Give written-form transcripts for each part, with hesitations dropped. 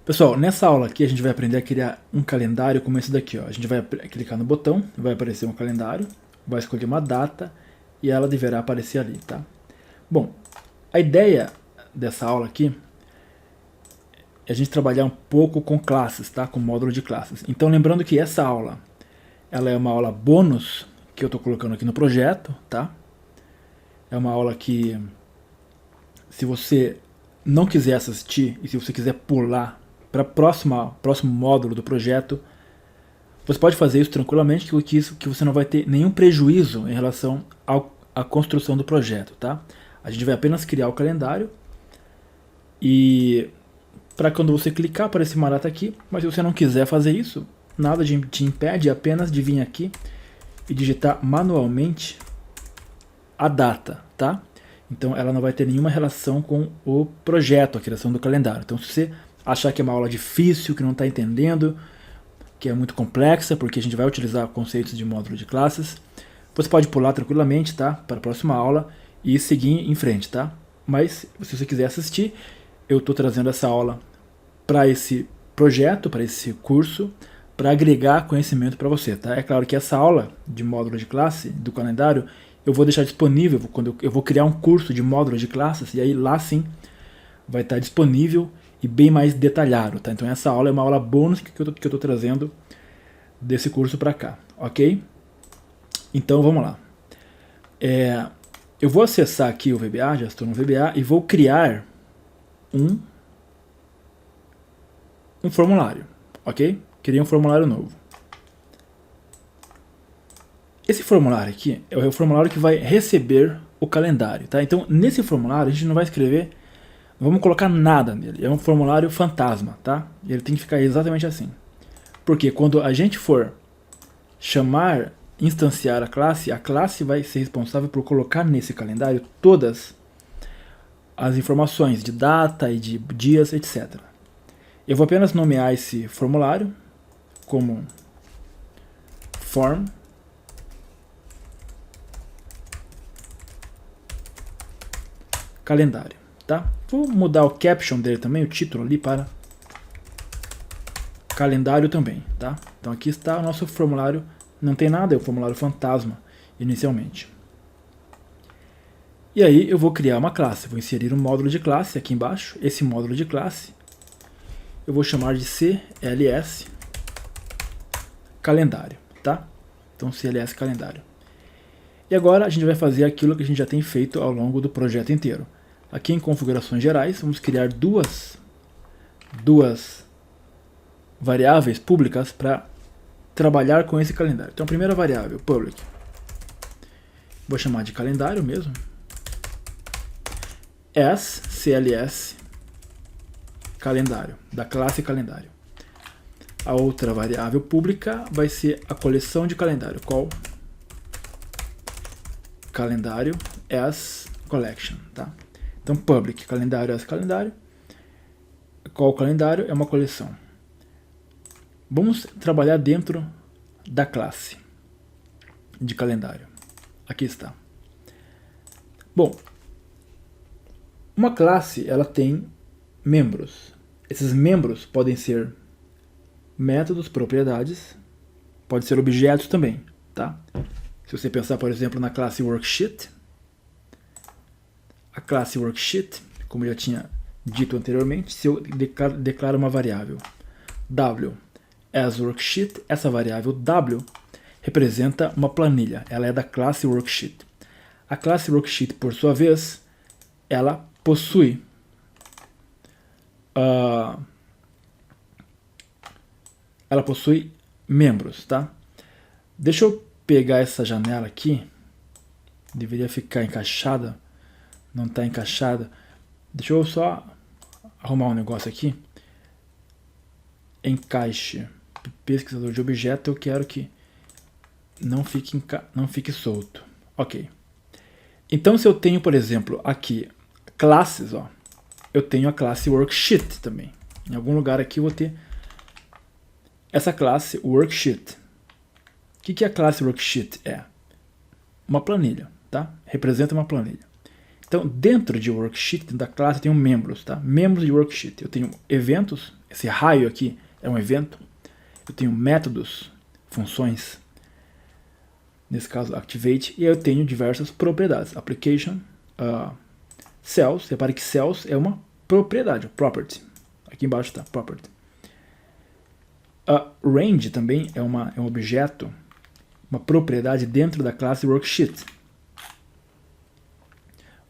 Pessoal, nessa aula aqui a gente vai aprender a criar um calendário como esse daqui, ó. A gente vai clicar no botão, vai aparecer um calendário, vai escolher uma data e ela deverá aparecer ali, tá? Bom, a ideia dessa aula aqui é a gente trabalhar um pouco com classes, tá? Com módulo de classes. Então lembrando que essa aula, ela é uma aula bônus que eu estou colocando aqui no projeto, tá? É uma aula que, se você não quiser assistir e se você quiser pular para próximo módulo do projeto, você pode fazer isso tranquilamente, que você não vai ter nenhum prejuízo em relação à construção do projeto, tá? A gente vai apenas criar o calendário e para quando você clicar aparecer uma data aqui, mas se você não quiser fazer isso, nada te impede apenas de vir aqui e digitar manualmente a data, tá? Então ela não vai ter nenhuma relação com o projeto, a criação do calendário. Então se você achar que é uma aula difícil, que não está entendendo, que é muito complexa, porque a gente vai utilizar conceitos de módulo de classes, você pode pular tranquilamente, tá? Para a próxima aula e seguir em frente, tá? Mas se você quiser assistir, eu estou trazendo essa aula para esse projeto, para esse curso, para agregar conhecimento para você, tá? É claro que essa aula de módulo de classe, do calendário, eu vou deixar disponível quando eu vou criar um curso de módulo de classes, e aí lá sim vai estar disponível e bem mais detalhado, tá? Então essa aula é uma aula bônus que eu estou trazendo desse curso para cá, ok? Então vamos lá. Eu vou acessar aqui o VBA, já estou no VBA, e vou criar um formulário, ok? Criei um formulário novo. Esse formulário aqui é o formulário que vai receber o calendário, tá? Então nesse formulário a gente não vai escrever, não vamos colocar nada nele, é um formulário fantasma, tá? Ele tem que ficar exatamente assim. Porque quando a gente for instanciar a classe vai ser responsável por colocar nesse calendário todas as informações de data e de dias, etc. Eu vou apenas nomear esse formulário como form calendário, tá? Vou mudar o caption dele também, o título ali, para calendário também, tá? Então aqui está o nosso formulário, não tem nada, é o formulário fantasma inicialmente. E aí eu vou criar uma classe, vou inserir um módulo de classe aqui embaixo. Esse módulo de classe eu vou chamar de CLS calendário, tá? Então CLS calendário. E agora a gente vai fazer aquilo que a gente já tem feito ao longo do projeto inteiro. Aqui em configurações gerais, vamos criar duas variáveis públicas para trabalhar com esse calendário. Então a primeira variável, public, vou chamar de calendário mesmo, as CLS calendário, da classe calendário. A outra variável pública vai ser a coleção de calendário, call calendário as collection, tá? Então public calendário as calendário, call calendário é uma coleção. Vamos trabalhar dentro da classe de calendário. Aqui está. Bom, uma classe ela tem membros. Esses membros podem ser métodos, propriedades, pode ser objetos também, tá? Se você pensar, por exemplo, na classe worksheet, a classe worksheet, como eu já tinha dito anteriormente, se eu declaro uma variável w as worksheet, essa variável w representa uma planilha, ela é da classe worksheet. A classe worksheet, por sua vez, ela possui membros, tá? Deixa eu pegar essa janela aqui, deveria ficar encaixada, não está encaixada. Deixa eu só arrumar um negócio aqui. Encaixe, pesquisador de objeto, eu quero que não fique solto. Ok. Então se eu tenho, por exemplo, aqui classes, ó, eu tenho a classe worksheet também. Em algum lugar aqui eu vou ter essa classe worksheet. O que a classe worksheet é? Uma planilha, tá? Representa uma planilha. Então, dentro de worksheet, dentro da classe, eu tenho membros, tá? Membros de worksheet. Eu tenho eventos, esse raio aqui é um evento. Eu tenho métodos, funções, nesse caso activate, e eu tenho diversas propriedades. Application, cells, repare que cells é uma propriedade, property. Aqui embaixo está property. Range também é um objeto, uma propriedade dentro da classe worksheet.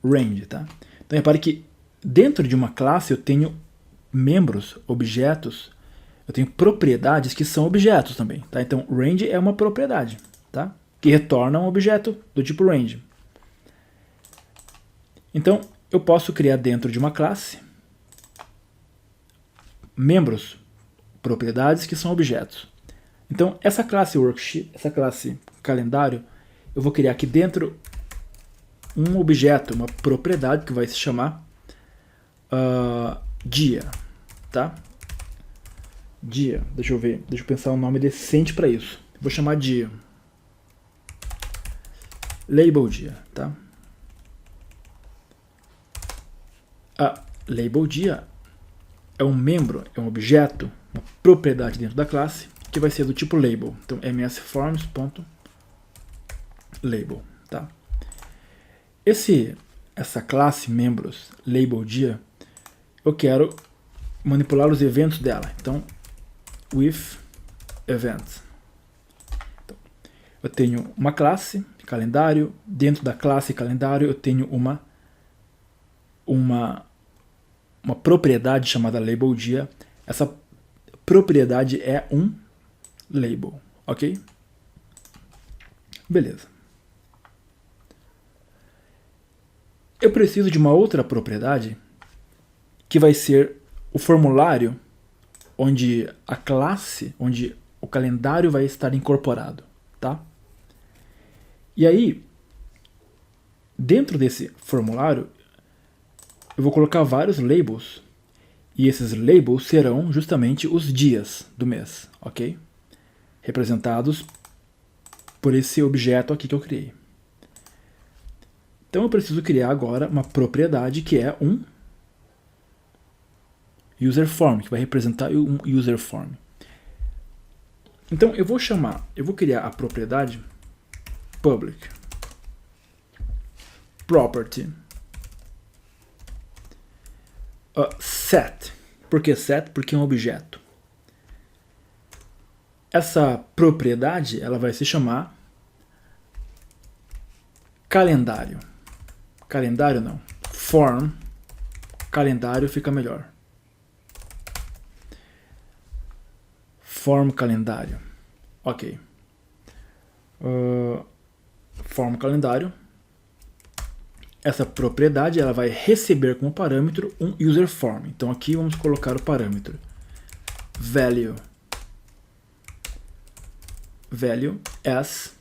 Range, tá? Então repare que dentro de uma classe eu tenho membros, objetos, eu tenho propriedades que são objetos também, tá? Então range é uma propriedade, tá? Que retorna um objeto do tipo range. Então eu posso criar dentro de uma classe membros, propriedades que são objetos. Então essa classe worksheet, essa classe calendário, eu vou criar aqui dentro um objeto, uma propriedade que vai se chamar dia, tá? Dia, deixa eu ver, deixa eu pensar um nome decente para isso. Vou chamar dia. Label dia, tá? Label dia é um membro, é um objeto, uma propriedade dentro da classe que vai ser do tipo label. Então msforms.label, tá? Essa classe membros label dia, eu quero manipular os eventos dela. Então with events. Então, eu tenho uma classe calendário, dentro da classe calendário eu tenho uma propriedade chamada label dia. Essa propriedade é um label, ok? Beleza. Eu preciso de uma outra propriedade que vai ser o formulário onde a classe, onde o calendário vai estar incorporado, tá? E aí, dentro desse formulário, eu vou colocar vários labels, e esses labels serão justamente os dias do mês, ok? Representados por esse objeto aqui que eu criei. Então eu preciso criar agora uma propriedade que é um userForm, que vai representar um userForm. Então eu vou criar a propriedade public property set. Por que set? Porque é um objeto. Essa propriedade ela vai se chamar calendário. Calendário não. Form. Calendário fica melhor. Form calendário. Ok. Form calendário. Essa propriedade ela vai receber como parâmetro um userForm. Então aqui vamos colocar o parâmetro value as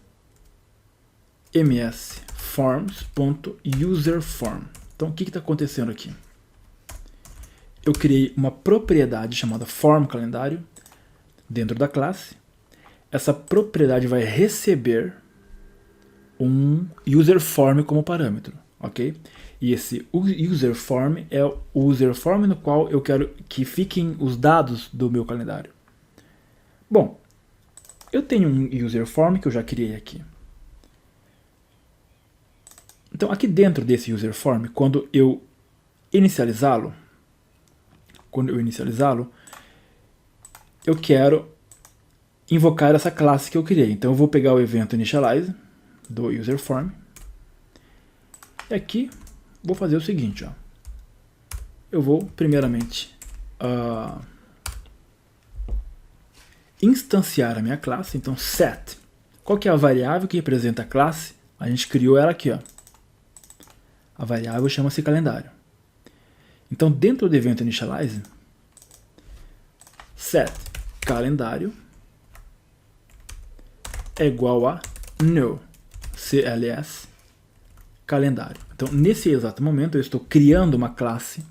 msforms.userForm. Então o que está acontecendo aqui? Eu criei uma propriedade chamada form calendário dentro da classe. Essa propriedade vai receber um userForm como parâmetro, ok? E esse userForm é o userForm no qual eu quero que fiquem os dados do meu calendário. Bom, eu tenho um userForm que eu já criei aqui. Então aqui dentro desse userForm, quando eu inicializá-lo, eu quero invocar essa classe que eu criei. Então eu vou pegar o evento initialize do userForm. E aqui vou fazer o seguinte, ó. Eu vou primeiramente instanciar a minha classe. Então set. Qual que é a variável que representa a classe? A gente criou ela aqui, ó. A variável chama-se calendário. Então dentro do evento initialize, set calendário é igual a new cls calendário. Então nesse exato momento eu estou criando uma classe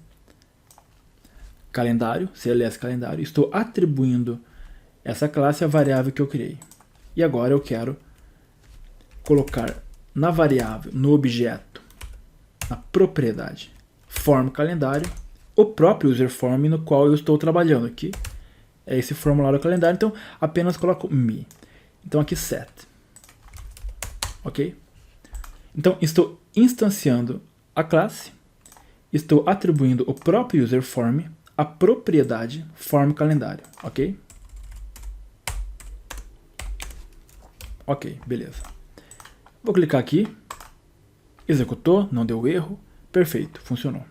calendário, cls calendário, estou atribuindo essa classe à variável que eu criei. E agora eu quero colocar na variável, no objeto na propriedade form calendário, o próprio user form no qual eu estou trabalhando aqui. É esse formulário calendário, então apenas coloco me. Então aqui set. Ok? Então estou instanciando a classe, estou atribuindo o próprio user form à propriedade form calendário. Ok? Ok, beleza. Vou clicar aqui, executou, não deu erro, perfeito, funcionou.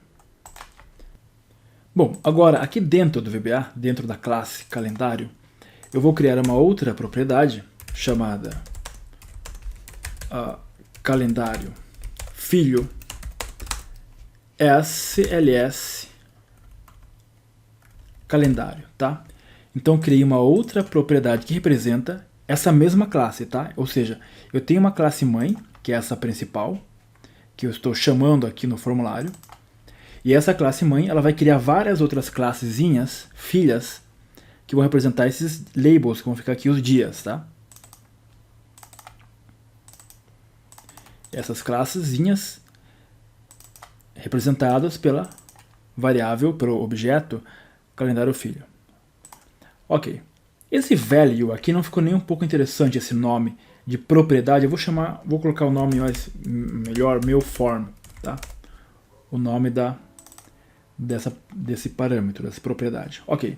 Bom, agora aqui dentro do VBA, dentro da classe calendário, eu vou criar uma outra propriedade chamada calendário filho SLS calendário, tá? Então criei uma outra propriedade que representa essa mesma classe, tá? Ou seja, eu tenho uma classe mãe, que é essa principal, que eu estou chamando aqui no formulário. E essa classe mãe, ela vai criar várias outras classezinhas, filhas, que vão representar esses labels, que vão ficar aqui os dias, tá? Essas classezinhas representadas pela variável, pelo objeto calendário filho. Ok. Esse value aqui não ficou nem um pouco interessante, esse nome de propriedade. Eu vou colocar o nome melhor, meu form, tá? O nome desse parâmetro, dessa propriedade. Ok.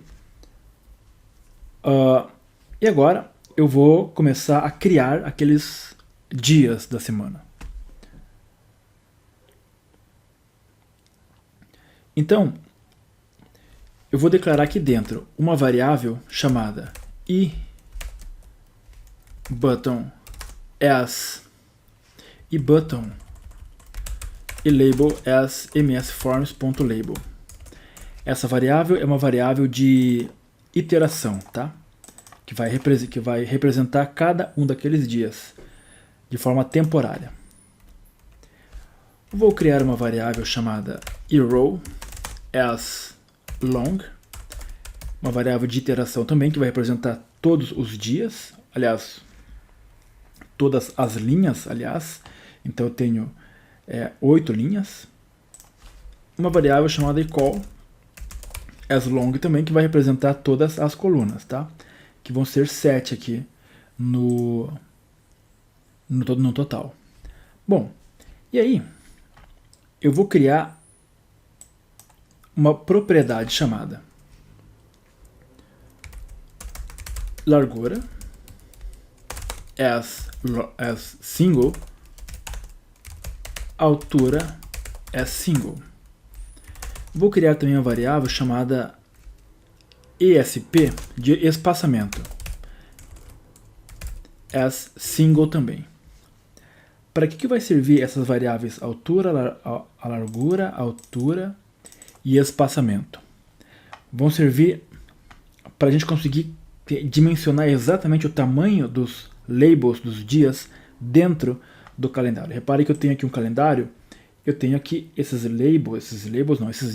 E agora eu vou começar a criar aqueles dias da semana. Então, eu vou declarar aqui dentro uma variável chamada iButton as iButton e label as msforms.label. Essa variável é uma variável de iteração, tá? Que vai representar cada um daqueles dias de forma temporária. Vou criar uma variável chamada eRow as long, uma variável de iteração também que vai representar todos os dias, aliás, todas as linhas, aliás. Então eu tenho 8 linhas. Uma variável chamada equal as long também, que vai representar todas as colunas, tá? Que vão ser 7 aqui no total. Bom, e aí eu vou criar uma propriedade chamada largura as single, altura as single. Vou criar também uma variável chamada ESP, de espaçamento, as single também. Para que vai servir essas variáveis altura, a largura, altura e espaçamento? Vão servir para a gente conseguir dimensionar exatamente o tamanho dos labels dos dias dentro do calendário. Repare que eu tenho aqui um calendário, eu tenho aqui esses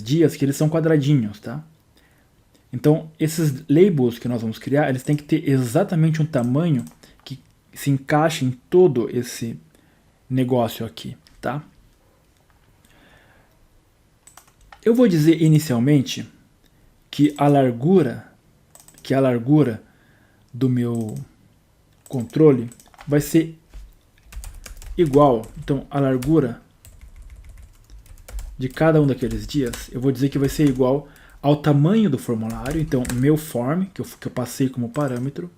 dias que eles são quadradinhos, tá? Então, esses labels que nós vamos criar, eles têm que ter exatamente um tamanho que se encaixe em todo esse negócio aqui, tá? Eu vou dizer inicialmente que a largura do meu controle vai ser igual. Então, a largura de cada um daqueles dias, eu vou dizer que vai ser igual ao tamanho do formulário. Então, meu form, que eu passei como parâmetro,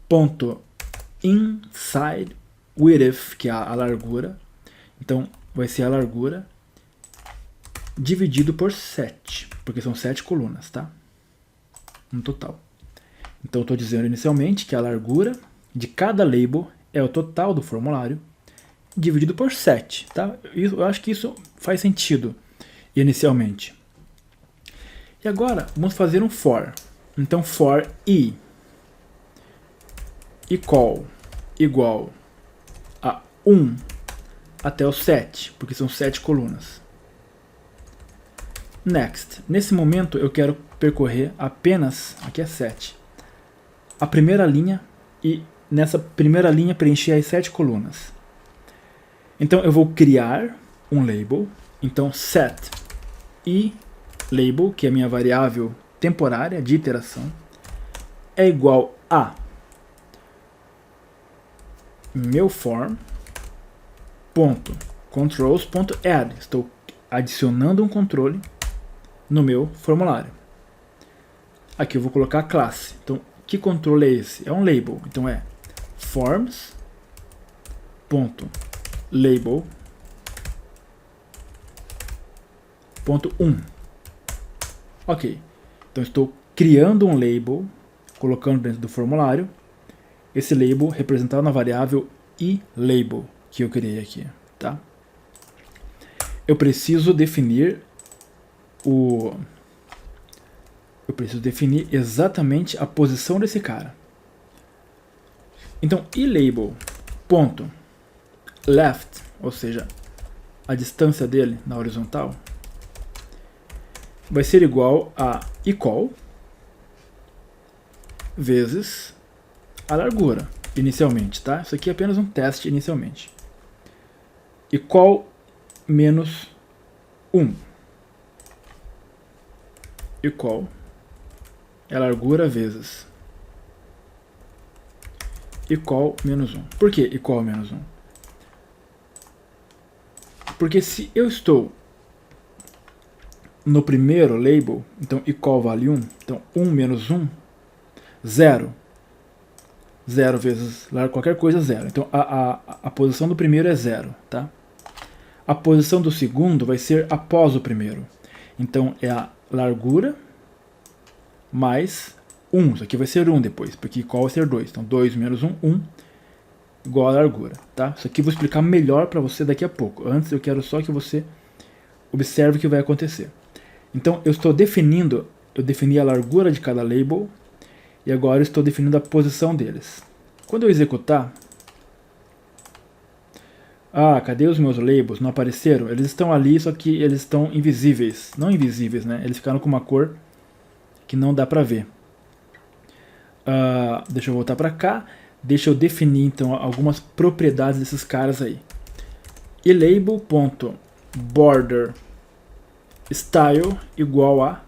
ponto inside width, que é a largura. Então, vai ser a largura dividido por 7, porque são 7 colunas, tá? No total. Então, eu estou dizendo inicialmente que a largura de cada label é o total do formulário dividido por 7, tá? Eu acho que isso faz sentido inicialmente. E agora, vamos fazer um for. Então, for i equal igual a 1 até o 7, porque são 7 colunas. Next. Nesse momento, eu quero percorrer apenas, aqui é 7, a primeira linha e nessa primeira linha preencher as 7 colunas. Então, eu vou criar um label. Então set e label, que é a minha variável temporária de iteração, é igual a meu form.controls.add. Estou adicionando um controle no meu formulário. Aqui eu vou colocar a classe. Então, que controle é esse? É um label. Então é forms.label.1. Ok. Então estou criando um label, colocando dentro do formulário. Esse label representado na variável iLabel que eu criei aqui, tá? Eu preciso definir exatamente a posição desse cara. Então, iLabel.left, ou seja, a distância dele na horizontal, vai ser igual a equal vezes a largura, inicialmente, tá? Isso aqui é apenas um teste inicialmente. Equal menos 1. Equal é a largura vezes equal menos 1. Por que equal menos 1? Porque se eu estou no primeiro label, então equal vale 1, então 1 menos 1, 0. 0 vezes qualquer coisa, 0. Então a posição do primeiro é 0, tá? A posição do segundo vai ser após o primeiro. Então é a largura mais 1. Isso aqui vai ser 1 depois, porque equal vai ser 2. Então 2 menos 1, 1, igual a largura, tá? Isso aqui eu vou explicar melhor para você daqui a pouco. Antes eu quero só que você observe o que vai acontecer. Então eu defini a largura de cada label, e agora eu estou definindo a posição deles. Quando eu executar... Ah, cadê os meus labels? Não apareceram? Eles estão ali, só que eles estão invisíveis. Não invisíveis, né? Eles ficaram com uma cor que não dá pra ver. Deixa eu voltar pra cá. Deixa eu definir, então, algumas propriedades desses caras aí. iLabel.border style igual a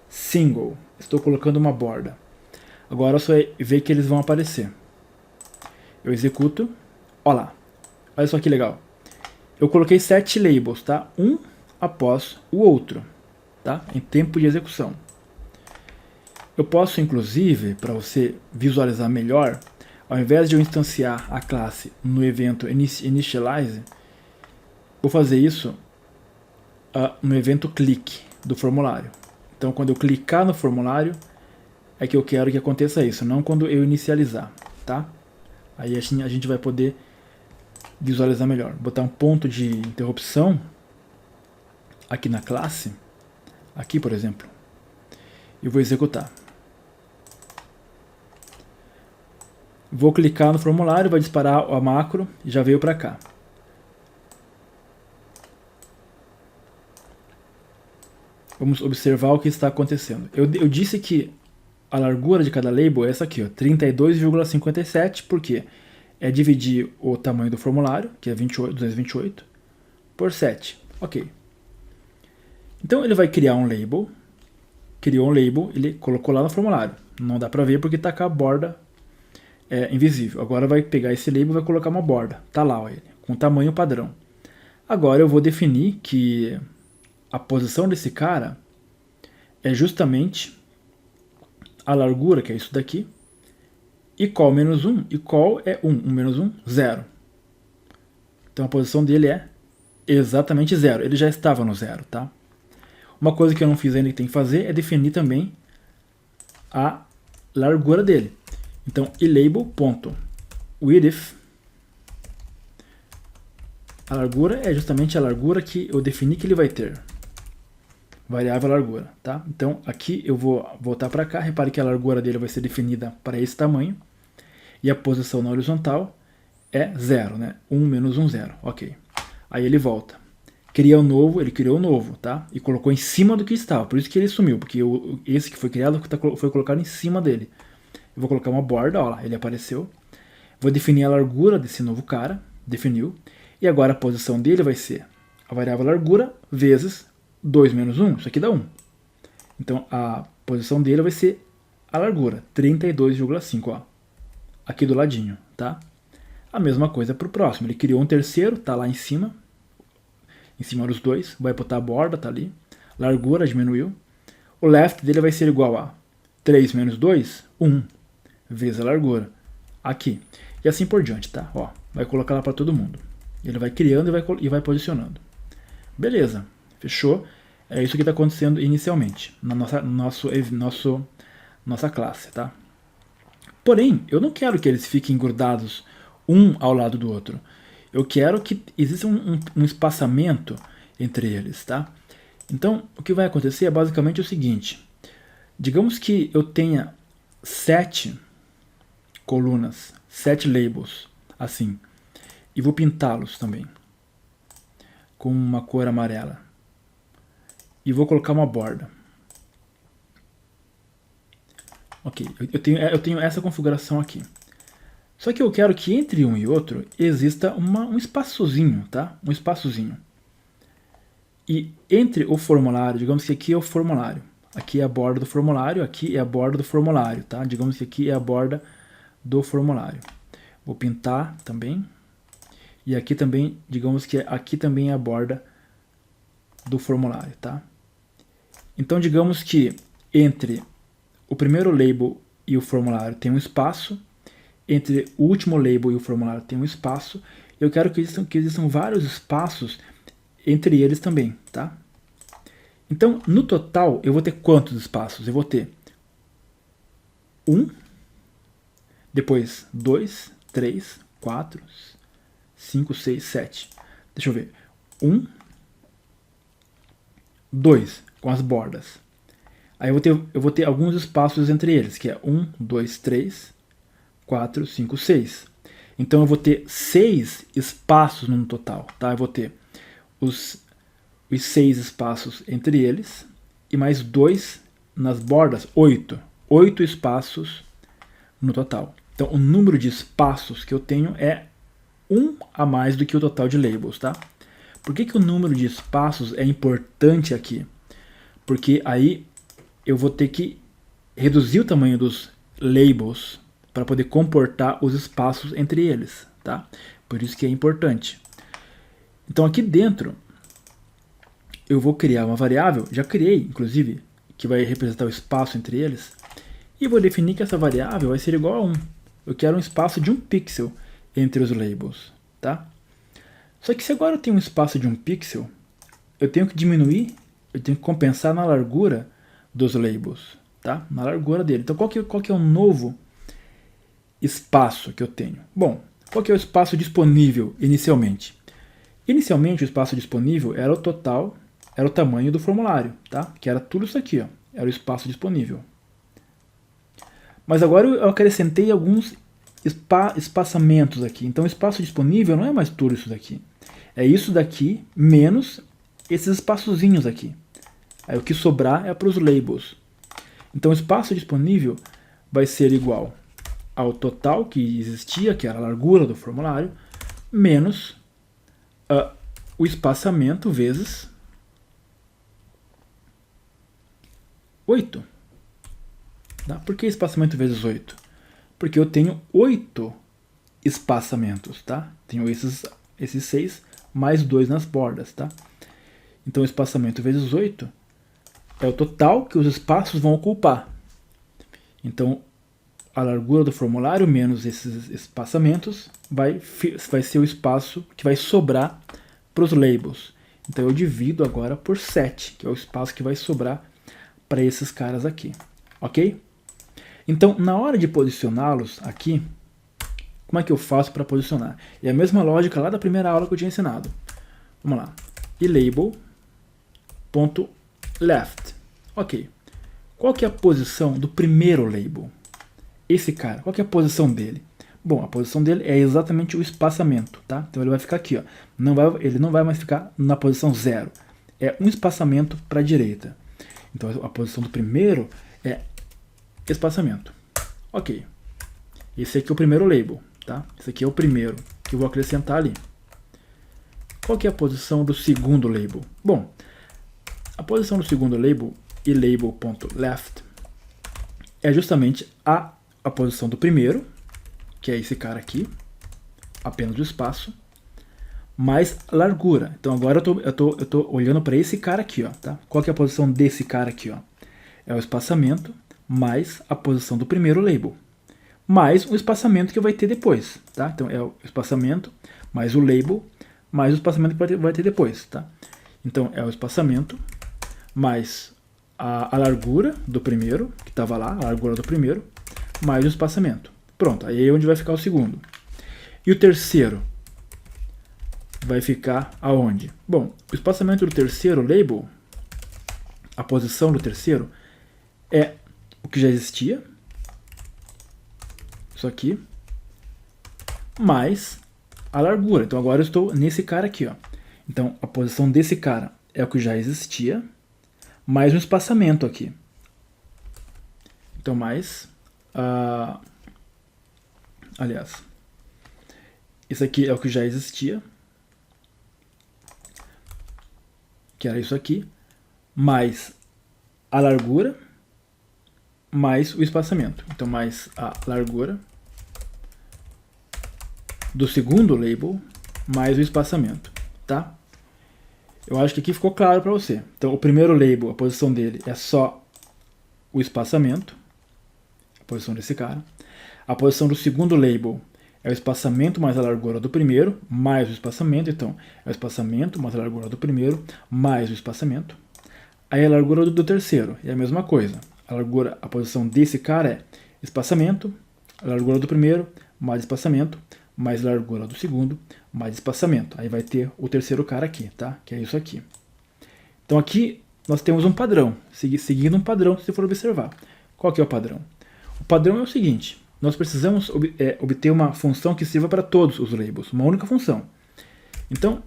single. Estou colocando uma borda. Agora só ver que eles vão aparecer. Eu executo. Olha lá. Olha só que legal. Eu coloquei 7 labels, tá? Um após o outro, tá? Em tempo de execução. Eu posso, inclusive, para você visualizar melhor, ao invés de eu instanciar a classe no evento initialize, vou fazer isso no evento click do formulário. Então, quando eu clicar no formulário, é que eu quero que aconteça isso, não quando eu inicializar, tá? Aí a gente vai poder visualizar melhor. Botar um ponto de interrupção aqui na classe, aqui por exemplo, e vou executar. Vou clicar no formulário, vai disparar a macro e já veio para cá. Vamos observar o que está acontecendo. Eu disse que a largura de cada label é essa aqui, 32,57, por quê? É dividir o tamanho do formulário, que é 228, por 7. Ok. Então ele vai criar um label. Criou um label, ele colocou lá no formulário. Não dá pra ver porque tá com a borda invisível. Agora vai pegar esse label e vai colocar uma borda. Tá lá, ó, ele, com tamanho padrão. Agora eu vou definir que a posição desse cara é justamente a largura, que é isso daqui, equal menos 1, equal é 1, 1 menos 1, 0. Então a posição dele é exatamente 0, ele já estava no 0, tá? Uma coisa que eu não fiz ainda que tem que fazer é definir também a largura dele. Então, iLabel.width, a largura é justamente a largura que eu defini que ele vai ter. Variável largura, tá? Então, aqui eu vou voltar para cá, repare que a largura dele vai ser definida para esse tamanho, e a posição na horizontal é 0, né? 1 menos 1, 0, ok. Aí ele volta. Cria um novo, ele criou um novo, tá? E colocou em cima do que estava, por isso que ele sumiu, porque esse que foi criado foi colocado em cima dele. Eu vou colocar uma borda, ó lá, ele apareceu. Vou definir a largura desse novo cara, definiu. E agora a posição dele vai ser a variável largura vezes 2 menos 1, isso aqui dá 1. Então a posição dele vai ser a largura, 32,5, ó, aqui do ladinho, tá? A mesma coisa para o próximo, ele criou um terceiro, tá lá em cima dos dois, vai botar a borda, tá ali, largura diminuiu, o left dele vai ser igual a 3 menos 2, 1, vezes a largura, aqui, e assim por diante, tá? Ó, vai colocar lá para todo mundo, ele vai criando e vai posicionando. Beleza, fechou? É isso que está acontecendo inicialmente, na nossa classe, tá? Porém, eu não quero que eles fiquem grudados um ao lado do outro. Eu quero que exista um espaçamento entre eles, tá? Então, o que vai acontecer é basicamente o seguinte. Digamos que eu tenha 7 colunas, 7 labels, assim, e vou pintá-los também com uma cor amarela. E vou colocar uma borda. Ok, eu tenho essa configuração aqui. Só que eu quero que entre um e outro exista um espaçozinho, tá? Um espaçozinho. E entre o formulário, digamos que aqui é o formulário. Aqui é a borda do formulário, aqui é a borda do formulário, tá? Digamos que aqui é a borda do formulário. Vou pintar também. E aqui também, digamos que aqui também é a borda do formulário, tá? Então digamos que entre o primeiro label e o formulário tem um espaço, entre o último label e o formulário tem um espaço, eu quero que existam vários espaços entre eles também, tá? Então, no total, eu vou ter quantos espaços? Eu vou ter 1, depois 2, 3, 4, 5, 6, 7. Deixa eu ver. 1, 2, com as bordas. Aí eu vou ter alguns espaços entre eles, que é 1, 2, 3, 4, 5, 6. Então eu vou ter 6 espaços no total, tá? Eu vou ter os 6 espaços entre eles e mais 2 nas bordas, 8. 8 espaços no total. Então o número de espaços que eu tenho é 1 a mais do que o total de labels, tá? Por que o número de espaços é importante aqui? Porque aí eu vou ter que reduzir o tamanho dos labels para poder comportar os espaços entre eles, tá? Por isso que é importante. Então aqui dentro eu vou criar uma variável, já criei inclusive, que vai representar o espaço entre eles, e vou definir que essa variável vai ser igual a 1. Eu quero um espaço de 1 pixel entre os labels, tá? Só que se agora eu tenho um espaço de 1 pixel, eu tenho que diminuir, eu tenho que compensar na largura dos labels, tá? Na largura dele. Então qual que é o novo espaço que eu tenho? Bom, qual que é o espaço disponível inicialmente? Inicialmente o espaço disponível era o total, era o tamanho do formulário, tá? Que era tudo isso aqui, ó, era o espaço disponível. Mas agora eu acrescentei alguns espaçamentos aqui. Então o espaço disponível não é mais tudo isso daqui. É isso daqui menos esses espaçozinhos aqui. Aí o que sobrar é para os labels. Então o espaço disponível vai ser igual ao total que existia, que era a largura do formulário, menos o espaçamento vezes 8. Tá? Por que espaçamento vezes 8? Porque eu tenho 8 espaçamentos, tá? Tenho esses 6 mais 2 nas bordas, tá? Então o espaçamento vezes 8 é o total que os espaços vão ocupar. Então a largura do formulário menos esses espaçamentos vai ser o espaço que vai sobrar para os labels. Então eu divido agora por 7, que é o espaço que vai sobrar para esses caras aqui, ok? Então na hora de posicioná-los aqui, como é que eu faço para posicionar? É a mesma lógica lá da primeira aula que eu tinha ensinado. Vamos lá. E label.left. Ok. Qual que é a posição do primeiro label? Esse cara, qual que é a posição dele? Bom, a posição dele é exatamente o espaçamento, tá? Então ele vai ficar aqui, ó. Ele não vai mais ficar na posição 0. É um espaçamento para a direita. Então a posição do primeiro é espaçamento. Ok. Esse aqui é o primeiro label, tá? Esse aqui é o primeiro que eu vou acrescentar ali. Qual que é a posição do segundo label? Bom, a posição do segundo label e label.left é justamente a posição do primeiro, que é esse cara aqui, apenas o espaço, mais largura. Então agora eu tô olhando para esse cara aqui, ó, tá? Qual que é a posição desse cara aqui, ó? É o espaçamento mais a posição do primeiro label, mais o espaçamento que vai ter depois, tá? Então é o espaçamento mais o label mais o espaçamento que vai ter depois, tá? Então é o espaçamento mais a largura do primeiro, que estava lá, a largura do primeiro, mais o espaçamento. Pronto, aí é onde vai ficar o segundo. E o terceiro vai ficar aonde? Bom, o espaçamento do terceiro label, a posição do terceiro, é o que já existia, isso aqui, mais a largura. Então agora eu estou nesse cara aqui, ó. Então a posição desse cara é o que já existia, mais um espaçamento aqui. Então mais, aliás, isso aqui é o que já existia, que era isso aqui, mais a largura, mais o espaçamento. Então mais a largura do segundo label, mais o espaçamento, tá? Eu acho que aqui ficou claro para você. Então o primeiro label, a posição dele é só o espaçamento, a posição desse cara. A posição do segundo label é o espaçamento mais a largura do primeiro, mais o espaçamento. Então é o espaçamento mais a largura do primeiro, mais o espaçamento. Aí a largura do terceiro é a mesma coisa. A largura, a posição desse cara é espaçamento, a largura do primeiro, mais espaçamento, mais largura do segundo, mais espaçamento. Aí vai ter o terceiro cara aqui, tá? Que é isso aqui. Então aqui nós temos um padrão, seguindo um padrão, se você for observar. Qual que é o padrão? O padrão é o seguinte: nós precisamos obter uma função que sirva para todos os labels, uma única função. Então,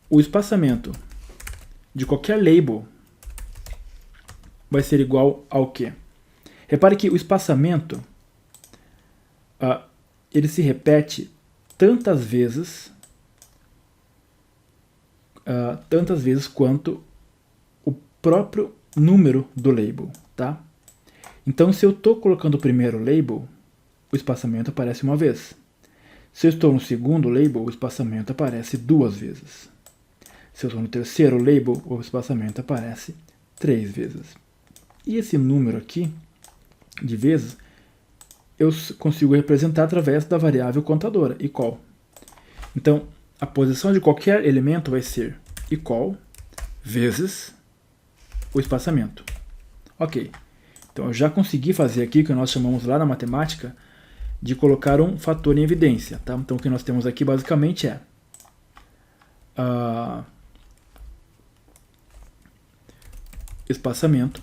o espaçamento de qualquer label vai ser igual ao quê? Repare que o espaçamento ele se repete tantas vezes quanto o próprio número do label, tá? Então, se eu estou colocando o primeiro label, o espaçamento aparece uma vez. Se eu estou no segundo label, o espaçamento aparece duas vezes. Se eu estou no terceiro label, o espaçamento aparece 3 vezes. E esse número aqui, de vezes, eu consigo representar através da variável contadora, equal. Então, a posição de qualquer elemento vai ser equal vezes o espaçamento. Ok. Então, eu já consegui fazer aqui o que nós chamamos lá na matemática de colocar um fator em evidência. Tá? Então, o que nós temos aqui basicamente é espaçamento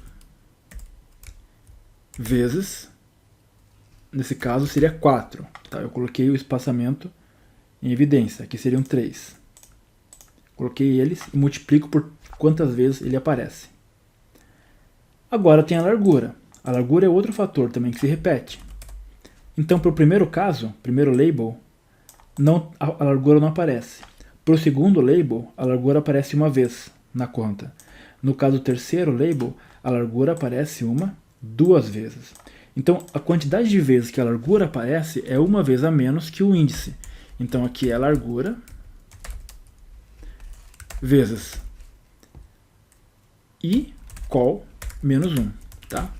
vezes, nesse caso seria 4. Tá? Eu coloquei o espaçamento em evidência, aqui seriam 3. Coloquei eles e multiplico por quantas vezes ele aparece. Agora tem a largura. A largura é outro fator também que se repete. Então, para o primeiro caso, primeiro label, a largura não aparece. Para o segundo label, a largura aparece uma vez na conta. No caso do terceiro label, a largura aparece duas vezes. Então, a quantidade de vezes que a largura aparece é uma vez a menos que o índice. Então, aqui é a largura vezes i qual menos 1. Tá?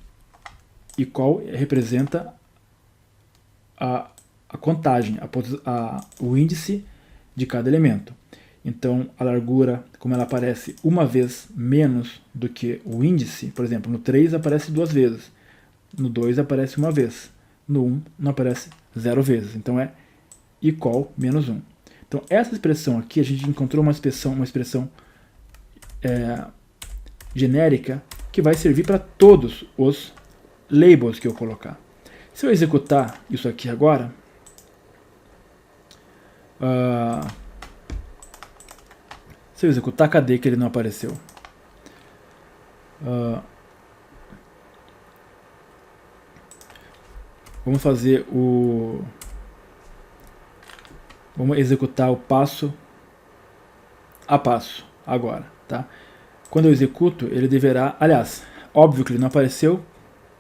I qual representa a contagem, o índice de cada elemento. Então, a largura, como ela aparece uma vez menos do que o índice, por exemplo, no 3 aparece 2 vezes, no 2 aparece uma vez, no 1 não aparece 0 vezes. Então, é equal menos 1. Então, essa expressão aqui, a gente encontrou uma expressão genérica que vai servir para todos os labels que eu colocar. Se eu executar isso aqui agora, se eu executar, cadê que ele não apareceu? Vamos vamos executar o passo a passo agora, tá? Quando eu executo, ele deverá... Aliás, óbvio que ele não apareceu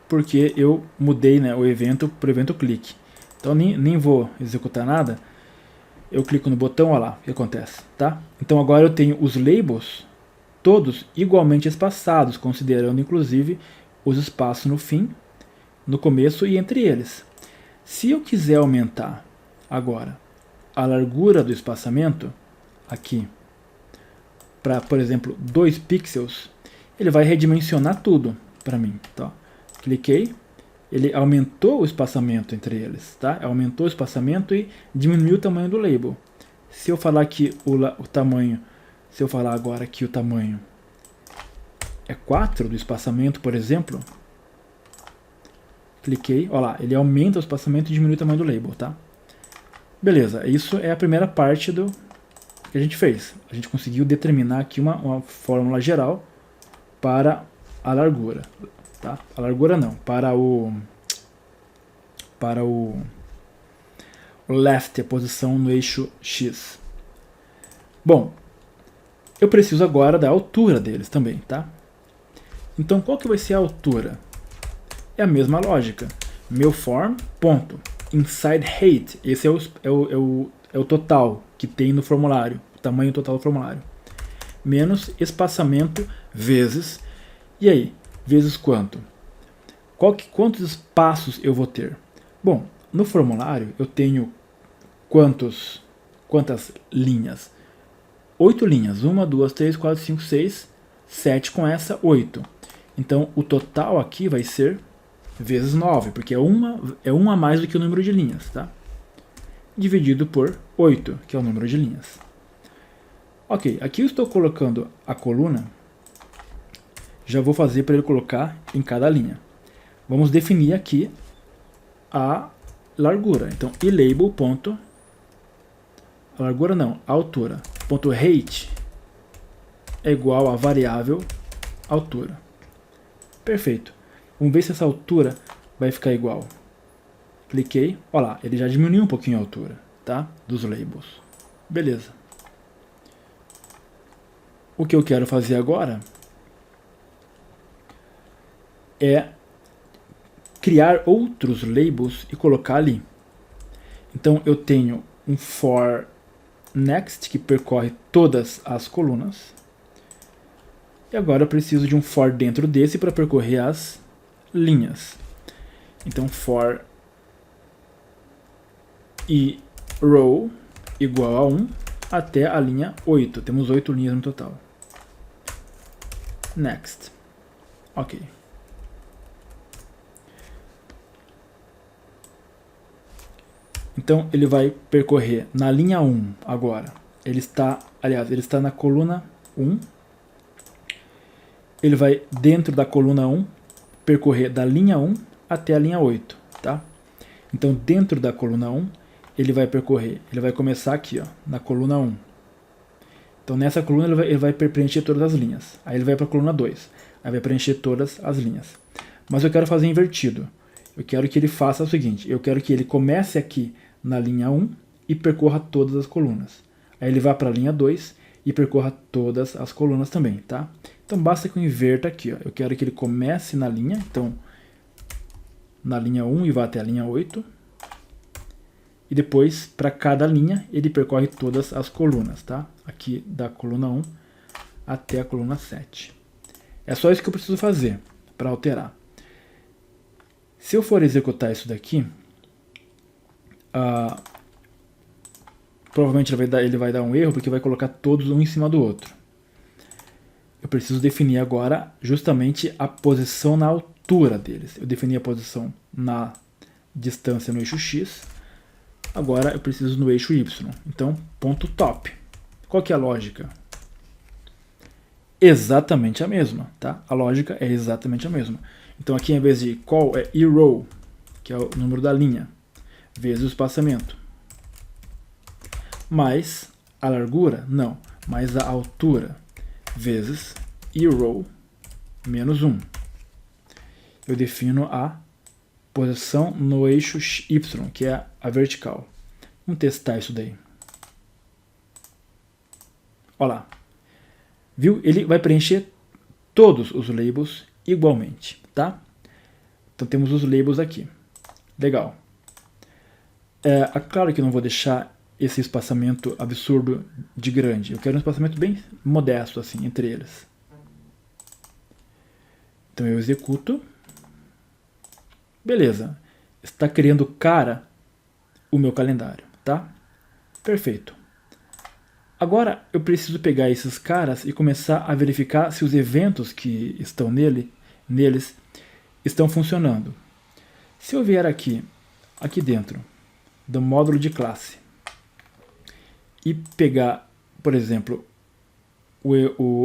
porque eu mudei, né, o evento para o evento clique. Então nem vou executar nada. Eu clico no botão, olha lá o que acontece, tá? Então agora eu tenho os labels todos igualmente espaçados, considerando inclusive os espaços no fim, no começo e entre eles. Se eu quiser aumentar agora a largura do espaçamento, aqui, para, por exemplo, 2 pixels, ele vai redimensionar tudo para mim. Tá? Cliquei, ele aumentou o espaçamento entre eles, tá? Aumentou o espaçamento e diminuiu o tamanho do label. Se eu falar que o tamanho, se eu falar agora que o tamanho é 4 do espaçamento, por exemplo, cliquei, olha lá, ele aumenta o espaçamento e diminui o tamanho do label, tá? Beleza, isso é a primeira parte do que a gente fez. A gente conseguiu determinar aqui uma fórmula geral para a largura, tá? A largura não, para o left, a posição no eixo X. Bom, eu preciso agora da altura deles também, tá? Então qual que vai ser a altura? É a mesma lógica. Meu form, ponto, inside height, esse é o total que tem no formulário, o tamanho total do formulário, menos espaçamento vezes, e aí, vezes quanto? Quantos espaços eu vou ter? Bom, no formulário eu tenho quantas linhas? 8 linhas, 1, 2, 3, 4, 5, 6, 7 com essa, 8. Então o total aqui vai ser vezes 9, porque é uma a mais do que o número de linhas, tá? Dividido por 8, que é o número de linhas. Ok, aqui eu estou colocando a coluna, já vou fazer para ele colocar em cada linha. Vamos definir aqui a largura. Então, ilabel ponto, a largura não, a altura, ponto height é igual a variável altura. Perfeito. Vamos ver se essa altura vai ficar igual. Cliquei, olha lá, ele já diminuiu um pouquinho a altura, tá? Dos labels. Beleza. O que eu quero fazer agora é criar outros labels e colocar ali. Então eu tenho um for next que percorre todas as colunas. E agora eu preciso de um for dentro desse para percorrer as linhas. Então for e row igual a 1 até a linha 8. Temos 8 linhas no total. Next. Ok. Então ele vai percorrer na linha 1 agora. Ele está na coluna 1. Ele vai dentro da coluna 1 percorrer da linha 1 até a linha 8, tá? Então dentro da coluna 1 ele vai começar aqui, ó, na coluna 1. Então nessa coluna ele vai preencher todas as linhas. Aí ele vai para a coluna 2. Aí vai preencher todas as linhas. Mas eu quero fazer invertido. Eu quero que ele faça o seguinte. Eu quero que ele comece aqui na linha 1 e percorra todas as colunas. Aí ele vai para a linha 2 e percorra todas as colunas também, tá? Então basta que eu inverta aqui, ó. Eu quero que ele comece na linha, então na linha 1 e vá até a linha 8. E depois, para cada linha, ele percorre todas as colunas, tá? Aqui da coluna 1 até a coluna 7. É só isso que eu preciso fazer para alterar. Se eu for executar isso daqui, provavelmente ele vai dar um erro, porque vai colocar todos um em cima do outro. Eu preciso definir agora justamente a posição na altura deles. Eu defini a posição na distância no eixo X. Agora eu preciso no eixo Y. Então, ponto top. Qual que é a lógica? Exatamente a mesma, tá? A lógica é exatamente a mesma. Então aqui, em vez de qual, é eRow, que é o número da linha, vezes o espaçamento. Mais a largura? Não. Mais a altura, vezes eRow menos 1. Eu defino a posição no eixo Y, que é a vertical. Vamos testar isso daí. Olha lá, Viu? Ele vai preencher todos os labels igualmente, tá? Então temos os labels aqui. Legal. Claro que eu não vou deixar esse espaçamento absurdo de grande. Eu quero um espaçamento bem modesto, assim, entre eles. Então eu executo. Beleza. Está criando cara o meu calendário, tá? Perfeito. Agora eu preciso pegar esses caras e começar a verificar se os eventos que estão neles estão funcionando. Se eu vier aqui dentro do módulo de classe e pegar, por exemplo,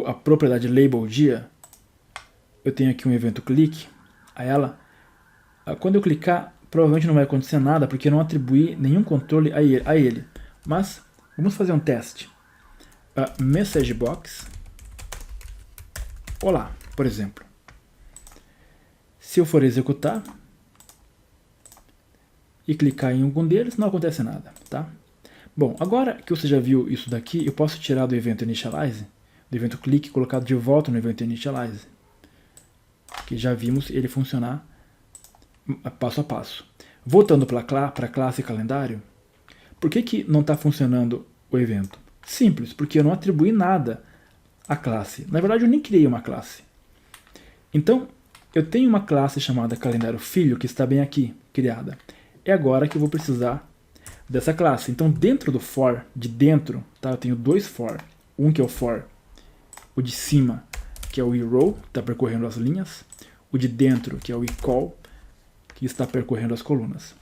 a propriedade label dia, eu tenho aqui um evento click a ela. Quando eu clicar, provavelmente não vai acontecer nada porque eu não atribuí nenhum controle a ele. Mas vamos fazer um teste. Message box. Olá, por exemplo. Se eu for executar e clicar em algum deles, não acontece nada, tá? Bom, agora que você já viu isso daqui, eu posso tirar do evento initialize, do evento click, colocado de volta no evento initialize, que já vimos ele funcionar passo a passo. Voltando para a classe calendário, por que não está funcionando o evento? Simples, porque eu não atribuí nada à classe. Na verdade, eu nem criei uma classe. Então, eu tenho uma classe chamada calendário filho, que está bem aqui, criada. É agora que eu vou precisar dessa classe. Então, dentro do for, de dentro, tá, eu tenho dois for. Um que é o for, o de cima, que é o eRow, está percorrendo as linhas. O de dentro, que é o eCall, que está percorrendo as colunas.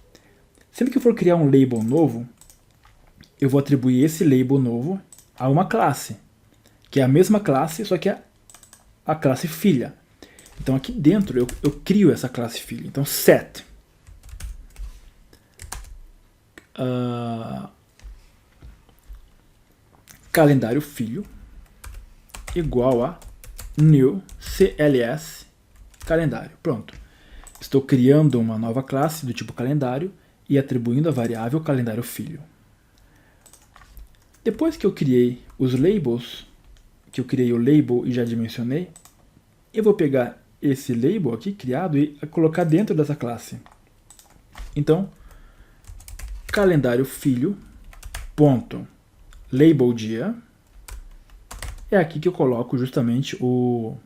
Sempre que eu for criar um label novo, eu vou atribuir esse label novo a uma classe, que é a mesma classe, só que é a classe filha. Então aqui dentro eu crio essa classe filha. Então set calendário filho igual a new cls calendário. Pronto. Estou criando uma nova classe do tipo calendário e atribuindo a variável calendário filho. Depois que eu criei os labels, que eu criei o label e já dimensionei, eu vou pegar esse label aqui criado e colocar dentro dessa classe. Então, calendário filho ponto label dia, é aqui que eu coloco justamente o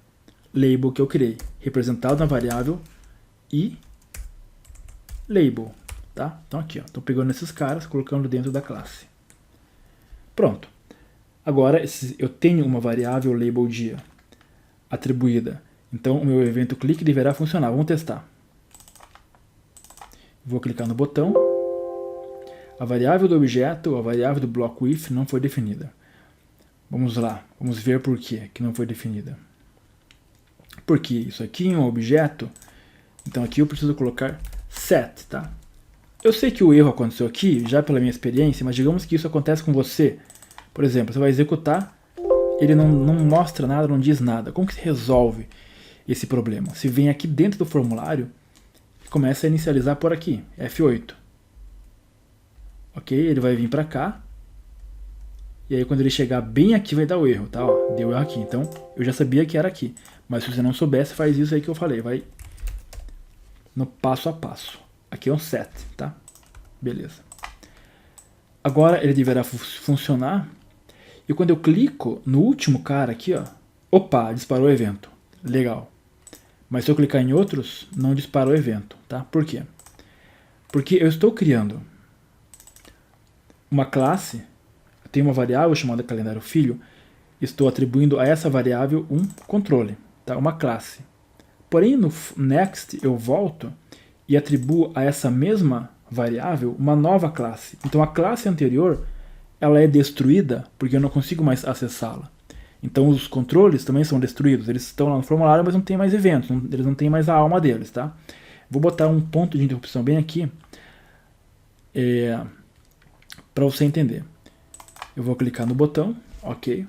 label que eu criei, representado na variável e label, tá? Então aqui, estou pegando esses caras, colocando dentro da classe. Pronto. Agora eu tenho uma variável label dia atribuída. Então o meu evento click deverá funcionar. Vamos testar. Vou clicar no botão. A variável do objeto, a variável do bloco if não foi definida. Vamos lá. Vamos ver por que não foi definida. Porque isso aqui é um objeto. Então aqui eu preciso colocar set, tá? Eu sei que o erro aconteceu aqui, já pela minha experiência, mas digamos que isso acontece com você. Por exemplo, você vai executar, ele não mostra nada, não diz nada. Como que se resolve esse problema? Se vem aqui dentro do formulário e começa a inicializar por aqui, F8. Ok? Ele vai vir para cá. E aí quando ele chegar bem aqui vai dar o erro, tá? Ó, deu erro aqui. Então eu já sabia que era aqui. Mas se você não soubesse, faz isso aí que eu falei. Vai no passo a passo. Aqui é um set, tá? Beleza. Agora ele deverá funcionar. E quando eu clico no último cara aqui, ó, opa, disparou o evento. Legal. Mas se eu clicar em outros, não dispara o evento, tá? Por quê? Porque eu estou criando uma classe, tem uma variável chamada calendário filho, estou atribuindo a essa variável um controle, tá? Uma classe. Porém, no next eu volto e atribuo a essa mesma variável uma nova classe. Então a classe anterior ela é destruída porque eu não consigo mais acessá-la. Então os controles também são destruídos. Eles estão lá no formulário, mas não tem mais eventos. Eles não têm mais a alma deles, tá? Vou botar um ponto de interrupção bem aqui para você entender. Eu vou clicar no botão, ok.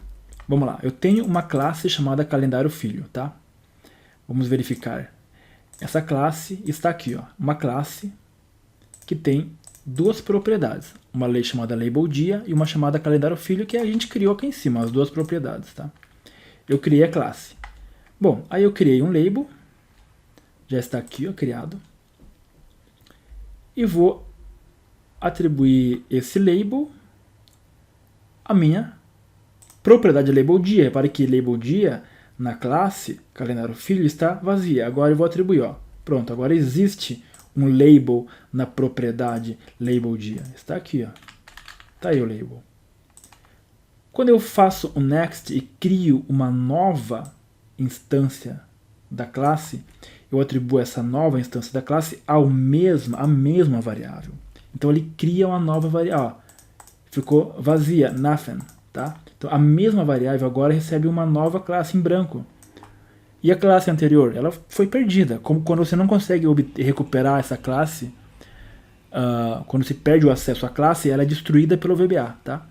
Vamos lá. Eu tenho uma classe chamada calendário filho, tá? Vamos verificar. Essa classe está aqui, ó. Uma classe que tem duas propriedades. Uma lei chamada label dia e uma chamada calendário filho que a gente criou aqui em cima, as duas propriedades, tá? eu criei a classe. Bom, aí eu criei um label, já está aqui, ó, criado. E vou atribuir esse label à minha propriedade label dia. Repare que label dia na classe calendário filho está vazia. Agora eu vou atribuir, ó. Pronto, agora existe um label na propriedade label dia. Está aqui, ó. Tá aí o label. Quando eu faço o next e crio uma nova instância da classe, eu atribuo essa nova instância da classe à mesma variável. Então ele cria uma nova variável. Ficou vazia, nothing, tá? Então a mesma variável agora recebe uma nova classe em branco. E a classe anterior, ela foi perdida. Como quando você não consegue recuperar essa classe, quando se perde o acesso à classe, ela é destruída pelo VBA, tá?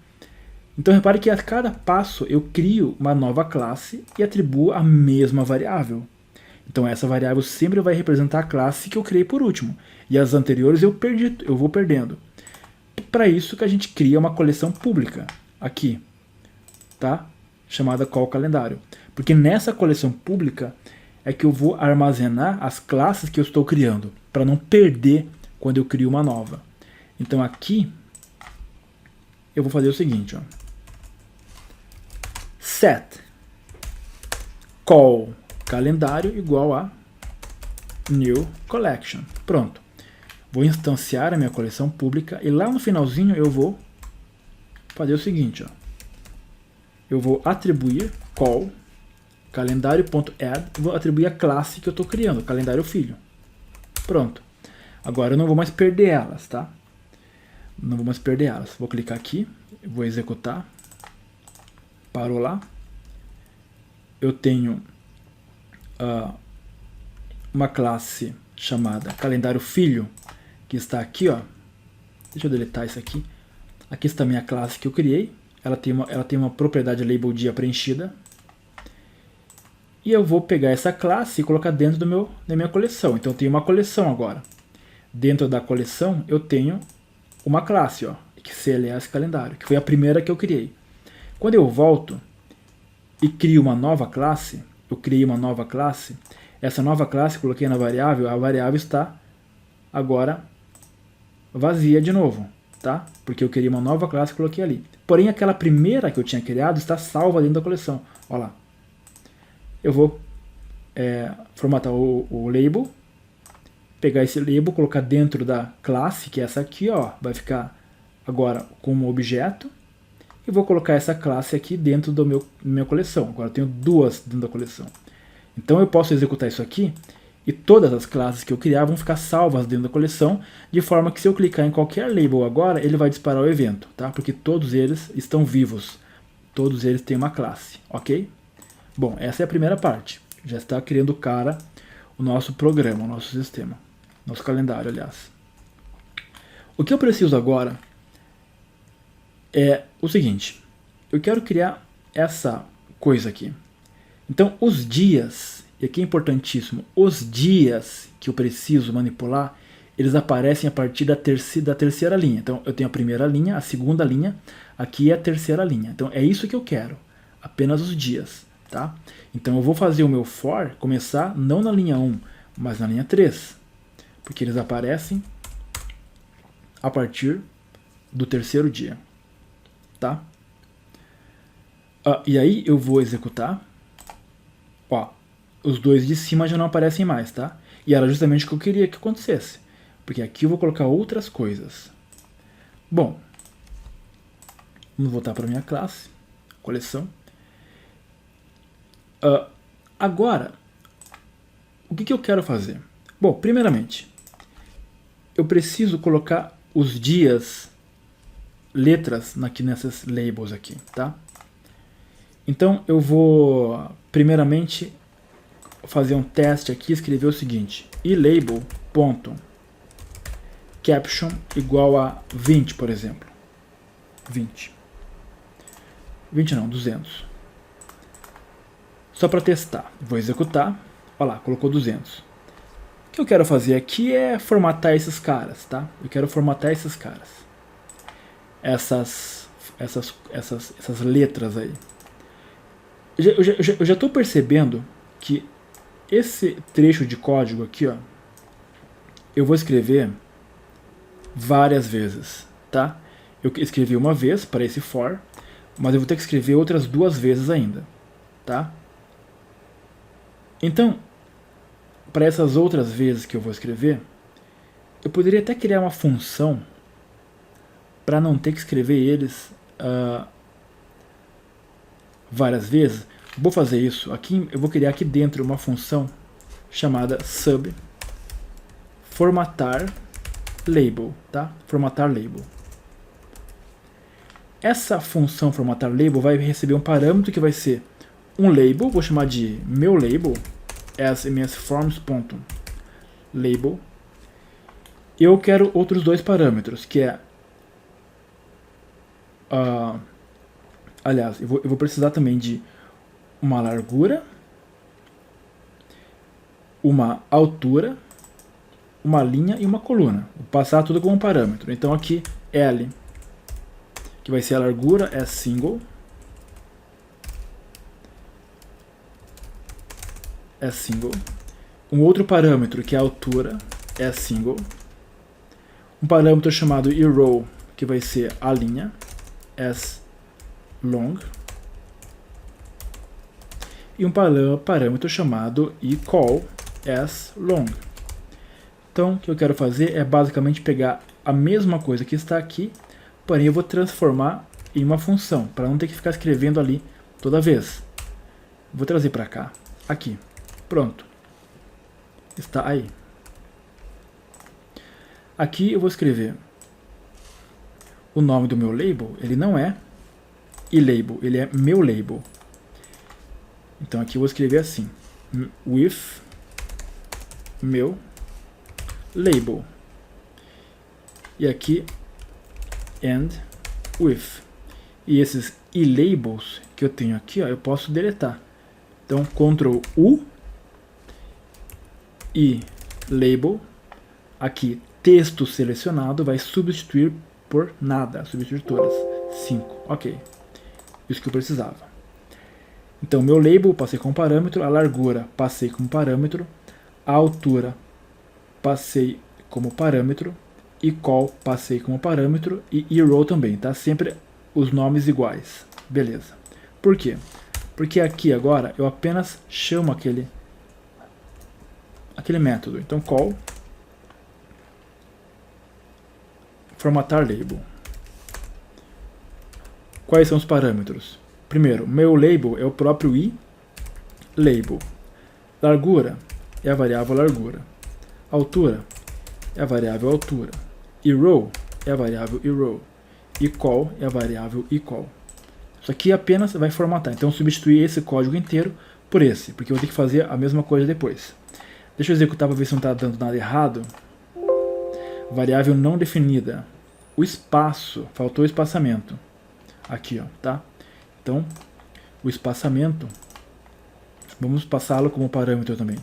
Então repare que a cada passo eu crio uma nova classe e atribuo a mesma variável. Então essa variável sempre vai representar a classe que eu criei por último. E as anteriores eu vou perdendo. Para isso que a gente cria uma coleção pública aqui, tá? Chamada call calendário. Porque nessa coleção pública é que eu vou armazenar as classes que eu estou criando, para não perder quando eu crio uma nova. Então aqui eu vou fazer o seguinte, ó. Set call calendário igual a new collection. Pronto. Vou instanciar a minha coleção pública e lá no finalzinho eu vou fazer o seguinte, ó. Eu vou atribuir call calendário.add e vou atribuir a classe que eu estou criando, calendário filho. Pronto. Agora eu não vou mais perder elas, tá? Não vou mais perder elas. Vou clicar aqui, vou executar. Parou lá. Eu tenho uma classe chamada calendário filho, que está aqui, ó. Deixa eu deletar isso aqui. Aqui está a minha classe que eu criei. Ela tem uma propriedade label dia preenchida. E eu vou pegar essa classe e colocar dentro da minha coleção. Então eu tenho uma coleção agora. Dentro da coleção eu tenho uma classe, ó, que CLS calendário, que foi a primeira que eu criei. Quando eu volto e crio uma nova classe, eu criei uma nova classe, essa nova classe coloquei na variável, a variável está agora vazia de novo, tá? Porque eu criei uma nova classe e coloquei ali. Porém, aquela primeira que eu tinha criado está salva dentro da coleção. Olha lá. Eu vou formatar o label, pegar esse label, colocar dentro da classe, que é essa aqui, ó, vai ficar agora como objeto, e vou colocar essa classe aqui dentro da minha coleção. Agora eu tenho duas dentro da coleção. Então eu posso executar isso aqui, e todas as classes que eu criar vão ficar salvas dentro da coleção, de forma que se eu clicar em qualquer label agora, ele vai disparar o evento, tá? Porque todos eles estão vivos, todos eles têm uma classe, ok? Bom, essa é a primeira parte. Já está criando o nosso programa, o nosso sistema. Nosso calendário, aliás. O que eu preciso agora é o seguinte. Eu quero criar essa coisa aqui. Então, os dias, e aqui é importantíssimo, os dias que eu preciso manipular, eles aparecem a partir da terceira linha. Então, eu tenho a primeira linha, a segunda linha, aqui é a terceira linha. Então, é isso que eu quero. Apenas os dias. Tá? Então eu vou fazer o meu for começar não na linha 1, mas na linha 3, porque eles aparecem a partir do terceiro dia, tá? E aí eu vou executar, ó, os dois de cima já não aparecem mais, tá? E era justamente o que eu queria que acontecesse, porque aqui eu vou colocar outras coisas. Bom, vamos voltar para minha classe, coleção. Agora, o que eu quero fazer? Bom, primeiramente, eu preciso colocar os dias, letras aqui nessas labels aqui, tá? Então eu vou, primeiramente, fazer um teste aqui, escrever o seguinte: ilabel.caption igual a 20, por exemplo. 20 não, 200. Só para testar. Vou executar. Olha lá, colocou 200. O que eu quero fazer aqui é formatar esses caras, tá? Eu quero formatar esses caras. Essas letras aí. Eu já estou percebendo que esse trecho de código aqui, ó, eu vou escrever várias vezes, tá? Eu escrevi uma vez para esse for, mas eu vou ter que escrever outras 2 vezes ainda, tá? Então, para essas outras vezes que eu vou escrever, eu poderia até criar uma função para não ter que escrever eles várias vezes. Vou fazer isso aqui. Eu vou criar aqui dentro uma função chamada sub formatar label, tá? Formatar label. Essa função formatar label vai receber um parâmetro que vai ser um label, vou chamar de meu label, as msforms.label. Eu quero outros 2 parâmetros, que é aliás, eu vou precisar também de uma largura, uma altura, uma linha e uma coluna. Vou passar tudo como um parâmetro. Então aqui L, que vai ser a largura, é single. É single. Um outro parâmetro, que é a altura, é single. Um parâmetro chamado eRow, que vai ser a linha, as long. E um parâmetro chamado eCall, as long. Então, o que eu quero fazer é basicamente pegar a mesma coisa que está aqui, porém eu vou transformar em uma função, para não ter que ficar escrevendo ali toda vez. Vou trazer para cá, aqui. Pronto. Está aí. Aqui eu vou escrever o nome do meu label, ele não é eLabel, ele é meu label. Então aqui eu vou escrever assim, with meu label. E aqui and with. E esses eLabels que eu tenho aqui, ó, eu posso deletar. Então Ctrl U e label, aqui texto selecionado, vai substituir por nada, substituir todas, 5, ok, isso que eu precisava. Então meu label passei como parâmetro, a largura passei como parâmetro, a altura passei como parâmetro, e call passei como parâmetro, e eRow também, tá? Sempre os nomes iguais, beleza. Por quê? Porque aqui agora eu apenas chamo aquele método. Então call formatar label. Quais são os parâmetros? Primeiro, meu label é o próprio eLabel. Largura é a variável largura. Altura é a variável altura. eRow é a variável eRow. eCall é a variável eCall. Isso aqui apenas vai formatar. Então substituir esse código inteiro por esse, porque eu vou ter que fazer a mesma coisa depois. Deixa eu executar para ver se não está dando nada errado. Variável não definida. O espaço, faltou o espaçamento. Aqui, ó, tá? Então, o espaçamento, vamos passá-lo como parâmetro também.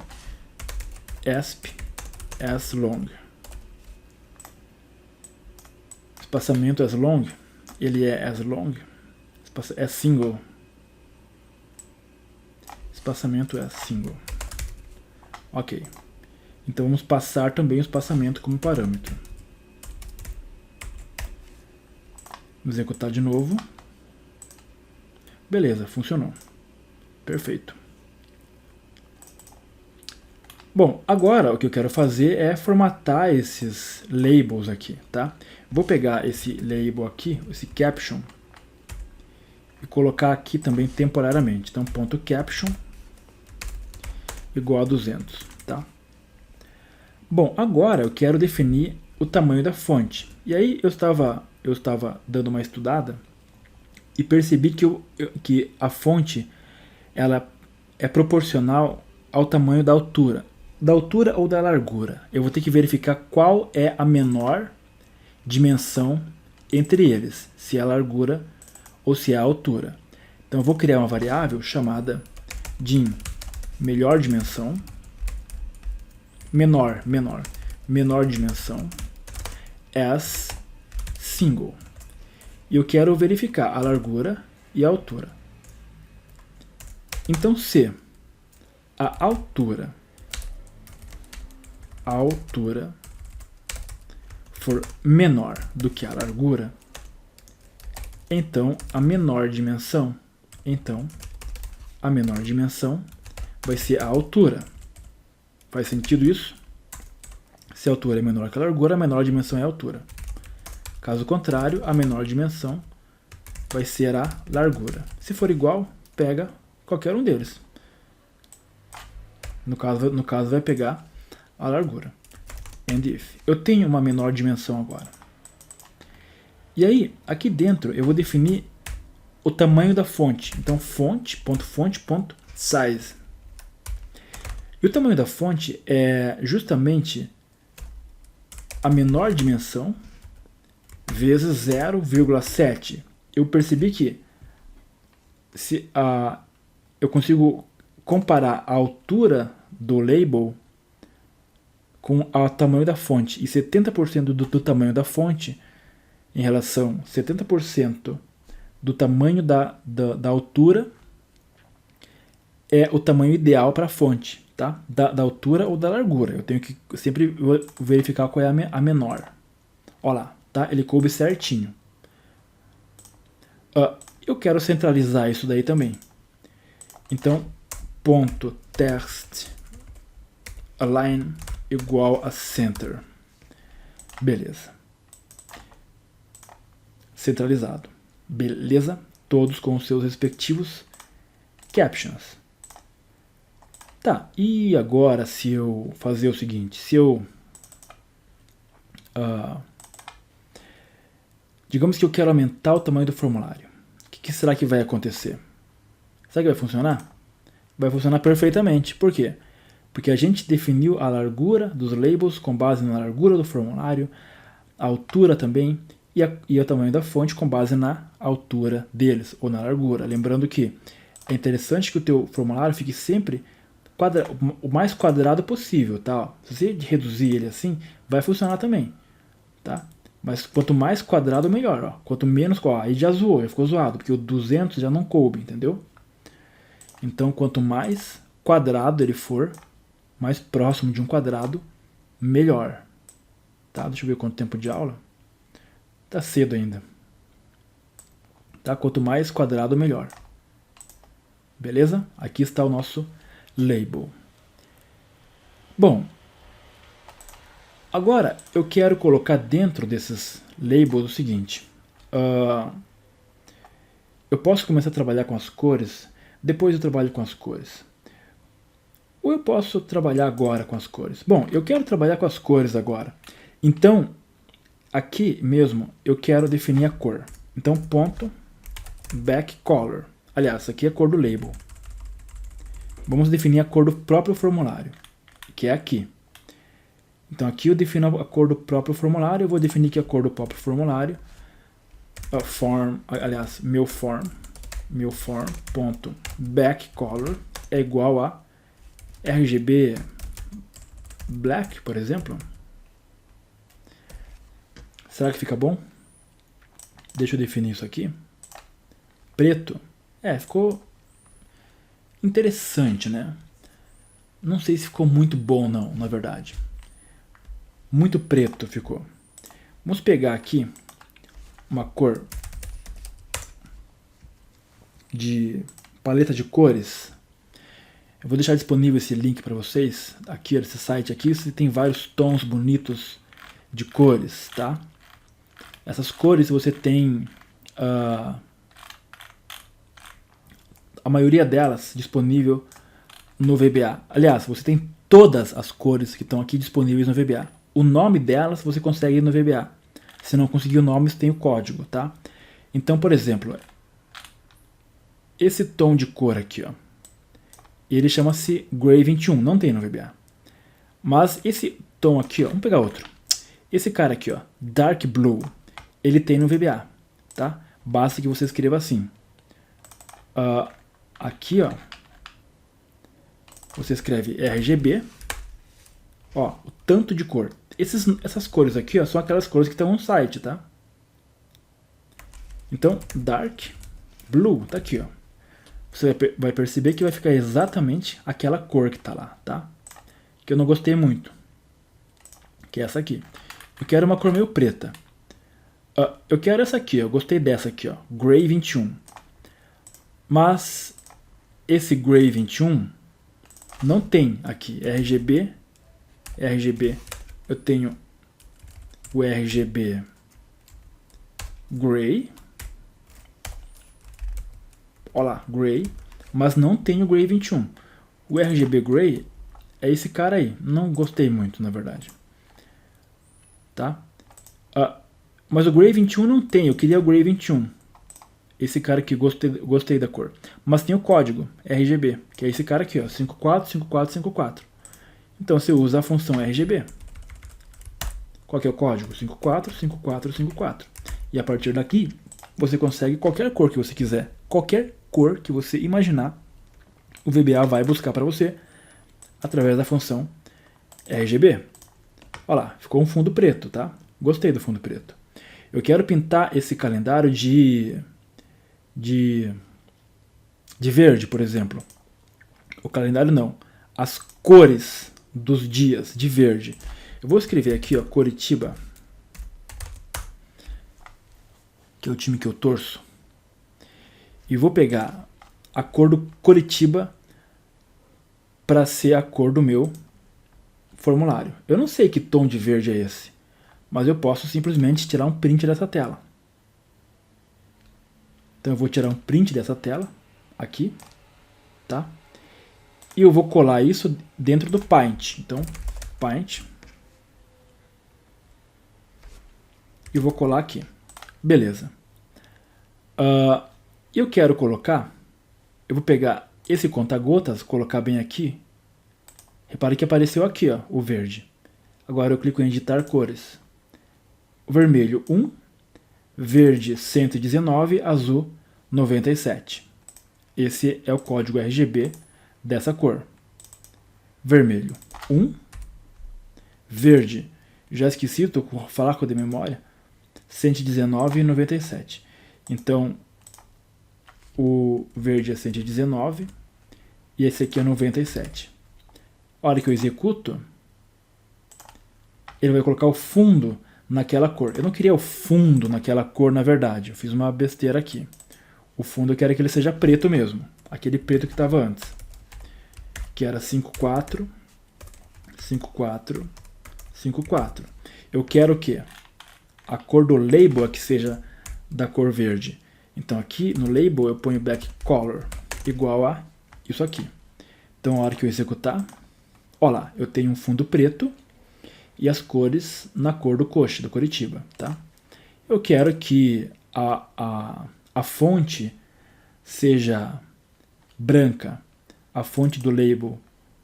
Asp as_long. Espaçamento as_long, ele é as_long, é single. Espaçamento é single. Ok. Então vamos passar também o espaçamento como parâmetro. Vamos executar de novo. Beleza, funcionou. Perfeito. Bom, agora o que eu quero fazer é formatar esses labels aqui, tá? Vou pegar esse label aqui, esse caption, e colocar aqui também temporariamente. Então, ponto caption igual a 200, tá? Bom, agora eu quero definir o tamanho da fonte. E aí eu estava dando uma estudada e percebi que a fonte ela é proporcional ao tamanho da altura. Da altura ou da largura. Eu vou ter que verificar qual é a menor dimensão entre eles, se é a largura ou se é a altura. Então eu vou criar uma variável chamada dim melhor dimensão, menor dimensão, as single. E eu quero verificar a largura e a altura. Então, se a altura for menor do que a largura, então a menor dimensão vai ser a altura. Faz sentido isso? Se a altura é menor que a largura, a menor dimensão é a altura. Caso contrário, a menor dimensão vai ser a largura. Se for igual, pega qualquer um deles. No caso vai pegar a largura. And if. Eu tenho uma menor dimensão agora. E aí, aqui dentro, eu vou definir o tamanho da fonte. Então, fonte.size. E o tamanho da fonte é justamente a menor dimensão vezes 0,7. Eu percebi que se eu consigo comparar a altura do label com o tamanho da fonte. E 70% do tamanho da fonte em relação a 70% do tamanho da altura é o tamanho ideal para a fonte, tá? Da altura ou da largura. Eu tenho que sempre verificar qual é a menor. Olha lá, tá? Ele coube certinho. Eu quero centralizar isso daí também. Então, ponto text align igual a center. Beleza. Centralizado. Beleza? Todos com os seus respectivos captions. Tá, e agora se eu fazer o seguinte, se eu digamos que eu quero aumentar o tamanho do formulário, o que será que vai acontecer? Será que vai funcionar? Vai funcionar perfeitamente. Por quê? Porque a gente definiu a largura dos labels com base na largura do formulário, a altura também, e o tamanho da fonte com base na altura deles, ou na largura. Lembrando que é interessante que o teu formulário fique sempre o mais quadrado possível, tá? Se você reduzir ele assim, vai funcionar também, tá? Mas quanto mais quadrado, melhor, ó. Quanto menos, aí já zoou, já ficou zoado, porque o 200 já não coube, entendeu? Então, quanto mais quadrado ele for, mais próximo de um quadrado, melhor. Tá? Deixa eu ver quanto tempo de aula. Tá cedo ainda. Tá? Quanto mais quadrado, melhor. Beleza? Aqui está o nosso label. Bom, agora eu quero colocar dentro desses labels o seguinte. Eu posso começar a trabalhar com as cores, depois eu trabalho com as cores. Ou eu posso trabalhar agora com as cores. Bom, eu quero trabalhar com as cores agora. Então, aqui mesmo eu quero definir a cor. Então, ponto back color. Aliás, essa aqui é a cor do label. Vamos definir a cor do próprio formulário, que é aqui. Então aqui eu defino a cor do próprio formulário. Eu vou definir que a cor do próprio formulário, meu form.backColor é igual a RGB black, por exemplo. Será que fica bom? Deixa eu definir isso aqui. Preto. Ficou interessante, né? Não sei se ficou muito bom não, na verdade. Muito preto ficou. Vamos pegar aqui uma cor de paleta de cores. Eu vou deixar disponível esse link para vocês. Aqui, nesse site aqui, você tem vários tons bonitos de cores, tá? Essas cores você tem a maioria delas disponível no VBA. Aliás, você tem todas as cores que estão aqui disponíveis no VBA. O nome delas você consegue ir no VBA. Se não conseguir o nome, você tem o código, tá? Então, por exemplo, esse tom de cor aqui, ó, ele chama-se Gray 21, não tem no VBA. Mas esse tom aqui, ó, vamos pegar outro. Esse cara aqui, ó, Dark Blue, ele tem no VBA, tá? Basta que você escreva assim. Aqui, ó, você escreve RGB, ó, o tanto de cor. Essas cores aqui, ó, são aquelas cores que estão no site, tá? Então, Dark Blue, tá aqui, ó. você vai perceber que vai ficar exatamente aquela cor que está lá, tá? Que eu não gostei muito, que é essa aqui. Eu quero uma cor meio preta. Eu quero essa aqui, eu gostei dessa aqui, ó, Gray 21. Mas esse Gray 21 não tem aqui RGB, eu tenho o RGB Gray, olha lá, Gray, mas não tem o Gray 21. O RGB Gray é esse cara aí, não gostei muito, na verdade. Tá? Mas o Gray 21 não tem, eu queria o Gray 21. Esse cara aqui, gostei da cor. Mas tem o código RGB, que é esse cara aqui, ó, 545454. Então você usa a função RGB. Qual que é o código? 545454. E a partir daqui, você consegue qualquer cor que você quiser. Qualquer cor que você imaginar, o VBA vai buscar para você através da função RGB. Olha lá, ficou um fundo preto, tá? Gostei do fundo preto. Eu quero pintar esse calendário de verde, por exemplo. O calendário não. As cores dos dias de verde. Eu vou escrever aqui, ó, Coritiba, que é o time que eu torço. E vou pegar a cor do Coritiba para ser a cor do meu formulário. Eu não sei que tom de verde é esse, mas eu posso simplesmente tirar um print dessa tela. Então eu vou tirar um print dessa tela, aqui, tá? E eu vou colar isso dentro do Paint. Então, Paint. E vou colar aqui. Beleza. Eu quero colocar, eu vou pegar esse conta-gotas, colocar bem aqui. Repare que apareceu aqui, ó, o verde. Agora eu clico em editar cores. O vermelho 1, verde 119, azul 97. Esse é o código RGB dessa cor. Vermelho 1, verde, já esqueci, estou com falar com a de memória, 119,97. Então, o verde é 119 e esse aqui é 97. A hora que eu executo, ele vai colocar o fundo naquela cor. Eu não queria o fundo naquela cor, na verdade. Eu fiz uma besteira aqui. O fundo eu quero que ele seja preto mesmo. Aquele preto que estava antes. Que era 54, 54, 54. Eu quero o quê? A cor do label é que seja da cor verde. Então aqui no label eu ponho back color igual a isso aqui. Então a hora que eu executar, olha lá, eu tenho um fundo preto e as cores na cor do coxa, do Coritiba, tá? Eu quero que a fonte seja branca, a fonte do label.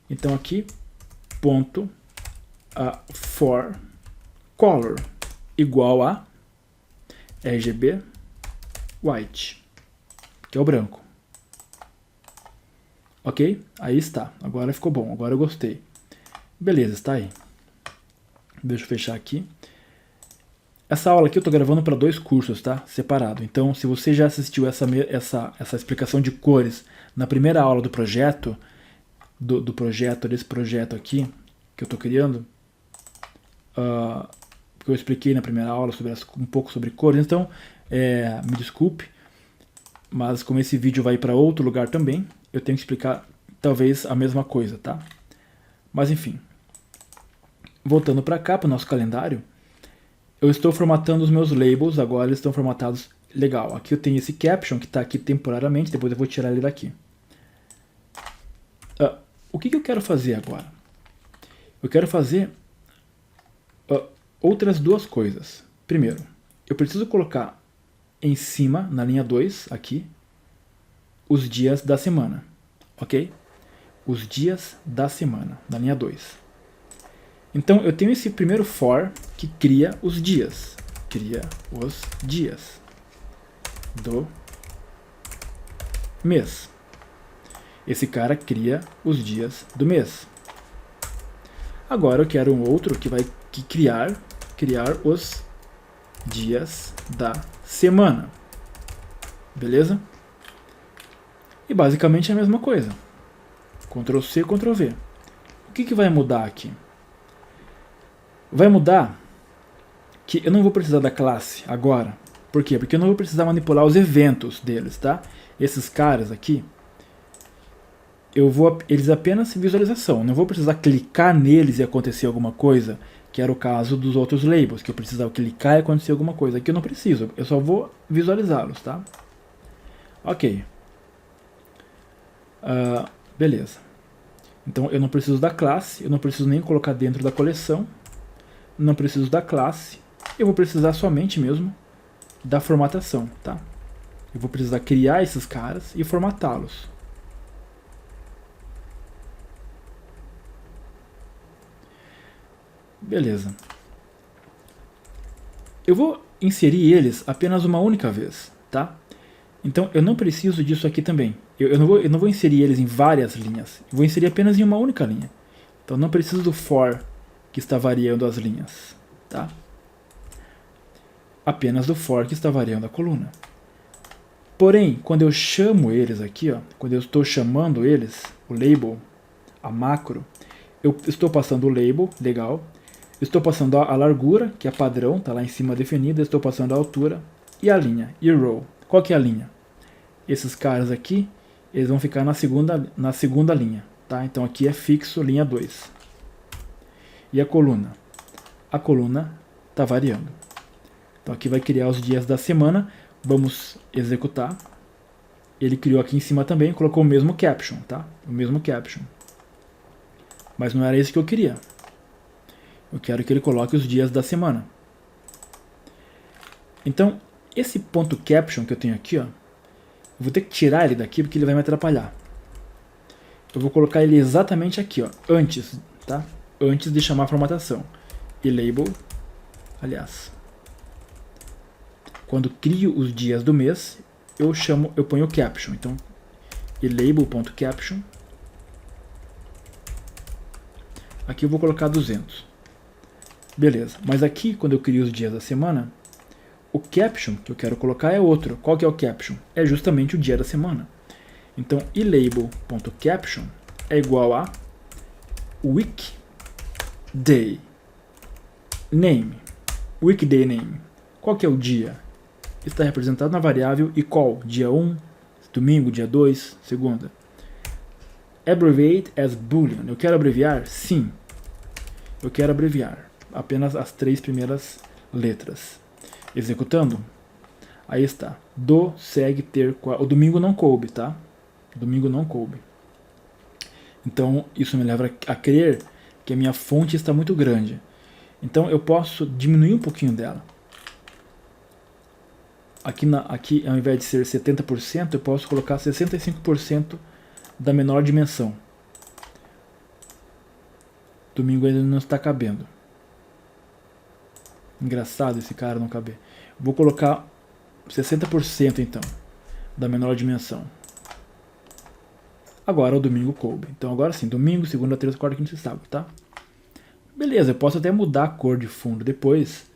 Então aqui, ponto, for color igual a RGB white, que é o branco. Ok? Aí está. Agora ficou bom. Agora eu gostei. Beleza, está aí. Deixa eu fechar aqui. Essa aula aqui eu estou gravando para 2 cursos, tá? Separado. Então, se você já assistiu essa explicação de cores na primeira aula do projeto, desse projeto aqui, que eu estou criando, que eu expliquei na primeira aula um pouco sobre cores, então, me desculpe, mas como esse vídeo vai para outro lugar também, eu tenho que explicar talvez a mesma coisa, tá? Mas enfim, voltando para cá, para o nosso calendário, eu estou formatando os meus labels, agora eles estão formatados legal. Aqui eu tenho esse caption que está aqui temporariamente, depois eu vou tirar ele daqui. O que eu quero fazer agora? Eu quero fazer outras 2 coisas. Primeiro, eu preciso colocar em cima, na linha 2, aqui, os dias da semana, ok? Os dias da semana, na linha 2. Então, eu tenho esse primeiro for que cria os dias. Cria os dias do mês. Esse cara cria os dias do mês. Agora eu quero um outro que vai criar os dias da semana. Beleza? E basicamente é a mesma coisa. Ctrl C, Ctrl V. O que vai mudar aqui? Vai mudar que eu não vou precisar da classe agora. Por quê? Porque eu não vou precisar manipular os eventos deles, tá? Esses caras aqui, eles apenas visualização. Não vou precisar clicar neles e acontecer alguma coisa, que era o caso dos outros labels, que eu precisava clicar e acontecer alguma coisa. Aqui eu não preciso, eu só vou visualizá-los, tá? Ok. Beleza. Então eu não preciso da classe, eu não preciso nem colocar dentro da coleção, não preciso da classe, eu vou precisar somente mesmo da formatação, tá? Eu vou precisar criar esses caras e formatá-los. Beleza. Eu vou inserir eles apenas uma única vez, tá? Então eu não preciso disso aqui também. Eu não vou inserir eles em várias linhas. Eu vou inserir apenas em uma única linha. Então não preciso do for que está variando as linhas, tá? Apenas do for que está variando a coluna. Porém, quando eu chamo eles aqui, ó, quando eu estou chamando eles, o label, a macro, eu estou passando o label, legal. Estou passando a largura, que é padrão, está lá em cima definida. Estou passando a altura e a linha, e row. Qual que é a linha? Esses caras aqui, eles vão ficar na segunda linha, tá? Então aqui é fixo, linha 2. E a coluna? A coluna está variando. Então aqui vai criar os dias da semana. Vamos executar. Ele criou aqui em cima também, colocou o mesmo caption, tá? O mesmo caption. Mas não era isso que eu queria. Eu quero que ele coloque os dias da semana. Então, esse ponto caption que eu tenho aqui, ó, eu vou ter que tirar ele daqui porque ele vai me atrapalhar. Eu vou colocar ele exatamente aqui, ó, antes, tá? Antes de chamar a formatação. E label, aliás, quando crio os dias do mês, eu ponho o caption. Então, e label.caption. Aqui eu vou colocar 200. Beleza, mas aqui, quando eu crio os dias da semana, o caption que eu quero colocar é outro. Qual que é o caption? É justamente o dia da semana. Então, label.caption é igual a weekday name. Weekday name. Qual que é o dia? Está representado na variável e qual? Dia 1, domingo, dia 2, segunda. Abbreviate as boolean. Eu quero abreviar? Sim. Eu quero abreviar apenas as 3 primeiras letras. Executando. Aí está. Do, segue, ter, qual. O domingo não coube, tá? Domingo não coube. Então, isso me leva a crer que a minha fonte está muito grande. Então, eu posso diminuir um pouquinho dela. Aqui ao invés de ser 70%, eu posso colocar 65% da menor dimensão. Domingo ainda não está cabendo. Engraçado esse cara não caber. Vou colocar 60% então, da menor dimensão. Agora o domingo coube. Então agora sim, domingo, segunda, terça, quarta, quinta e sábado, tá? Beleza, eu posso até mudar a cor de fundo depois.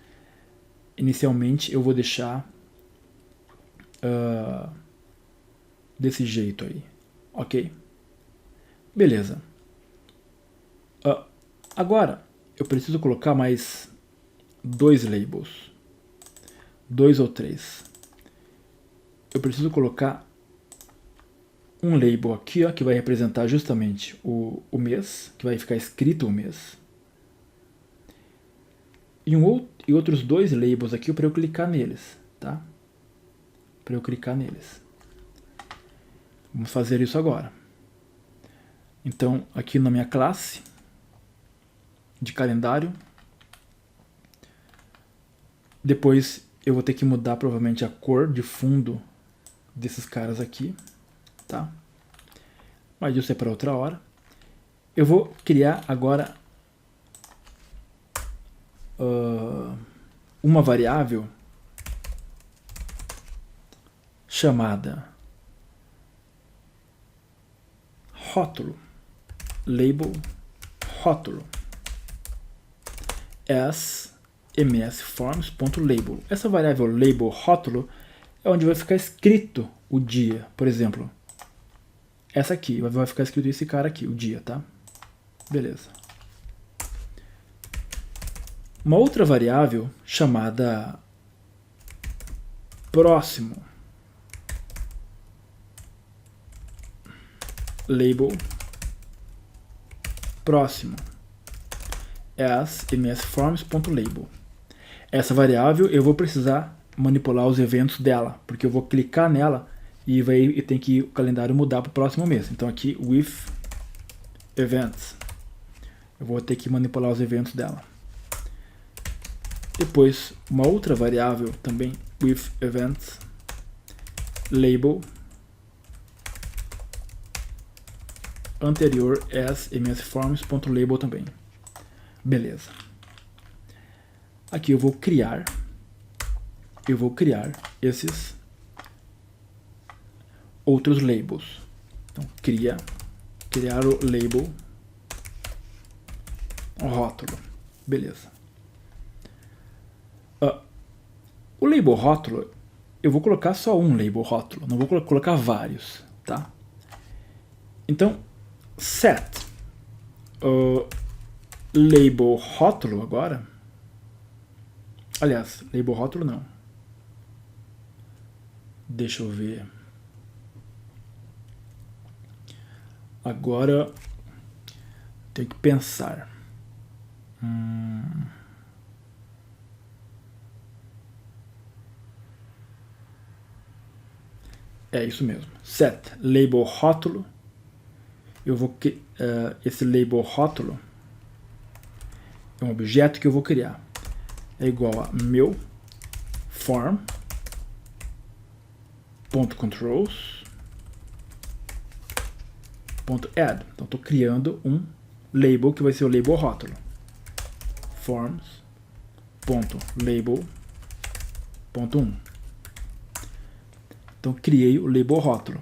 Inicialmente eu vou deixar desse jeito aí, ok? Beleza. Agora eu preciso colocar mais 2 labels, 2 ou 3. Eu preciso colocar um label aqui, ó, que vai representar justamente o mês, que vai ficar escrito o mês. E outros 2 labels aqui para eu clicar neles, tá? Para eu clicar neles. Vamos fazer isso agora. Então, aqui na minha classe de calendário, depois eu vou ter que mudar provavelmente a cor de fundo desses caras aqui, tá? Mas isso é para outra hora. Eu vou criar agora uma variável chamada rótulo, label rótulo as msforms.label. Essa variável label rótulo é onde vai ficar escrito o dia, por exemplo, essa aqui, vai ficar escrito esse cara aqui, o dia, tá? Beleza. Uma outra variável chamada próximo, label próximo, as msforms.label. Essa variável eu vou precisar manipular os eventos dela, porque eu vou clicar nela e tem que o calendário mudar para o próximo mês. Então aqui with events, eu vou ter que manipular os eventos dela. Depois uma outra variável também with events, label anterior as msforms.label também. Beleza. Aqui eu vou criar esses outros labels. Então, criar o label rótulo. Beleza. O label rótulo, eu vou colocar só um label rótulo, não vou colocar vários, tá? Então, set label rótulo agora. Aliás, label rótulo não. Deixa eu ver. Agora tenho que pensar. É isso mesmo. Set label rótulo. Eu vou esse label rótulo é um objeto que eu vou criar. É igual a meu form .controls .add. Então estou criando um label que vai ser o label rótulo. Forms.label.1. Então criei o label rótulo.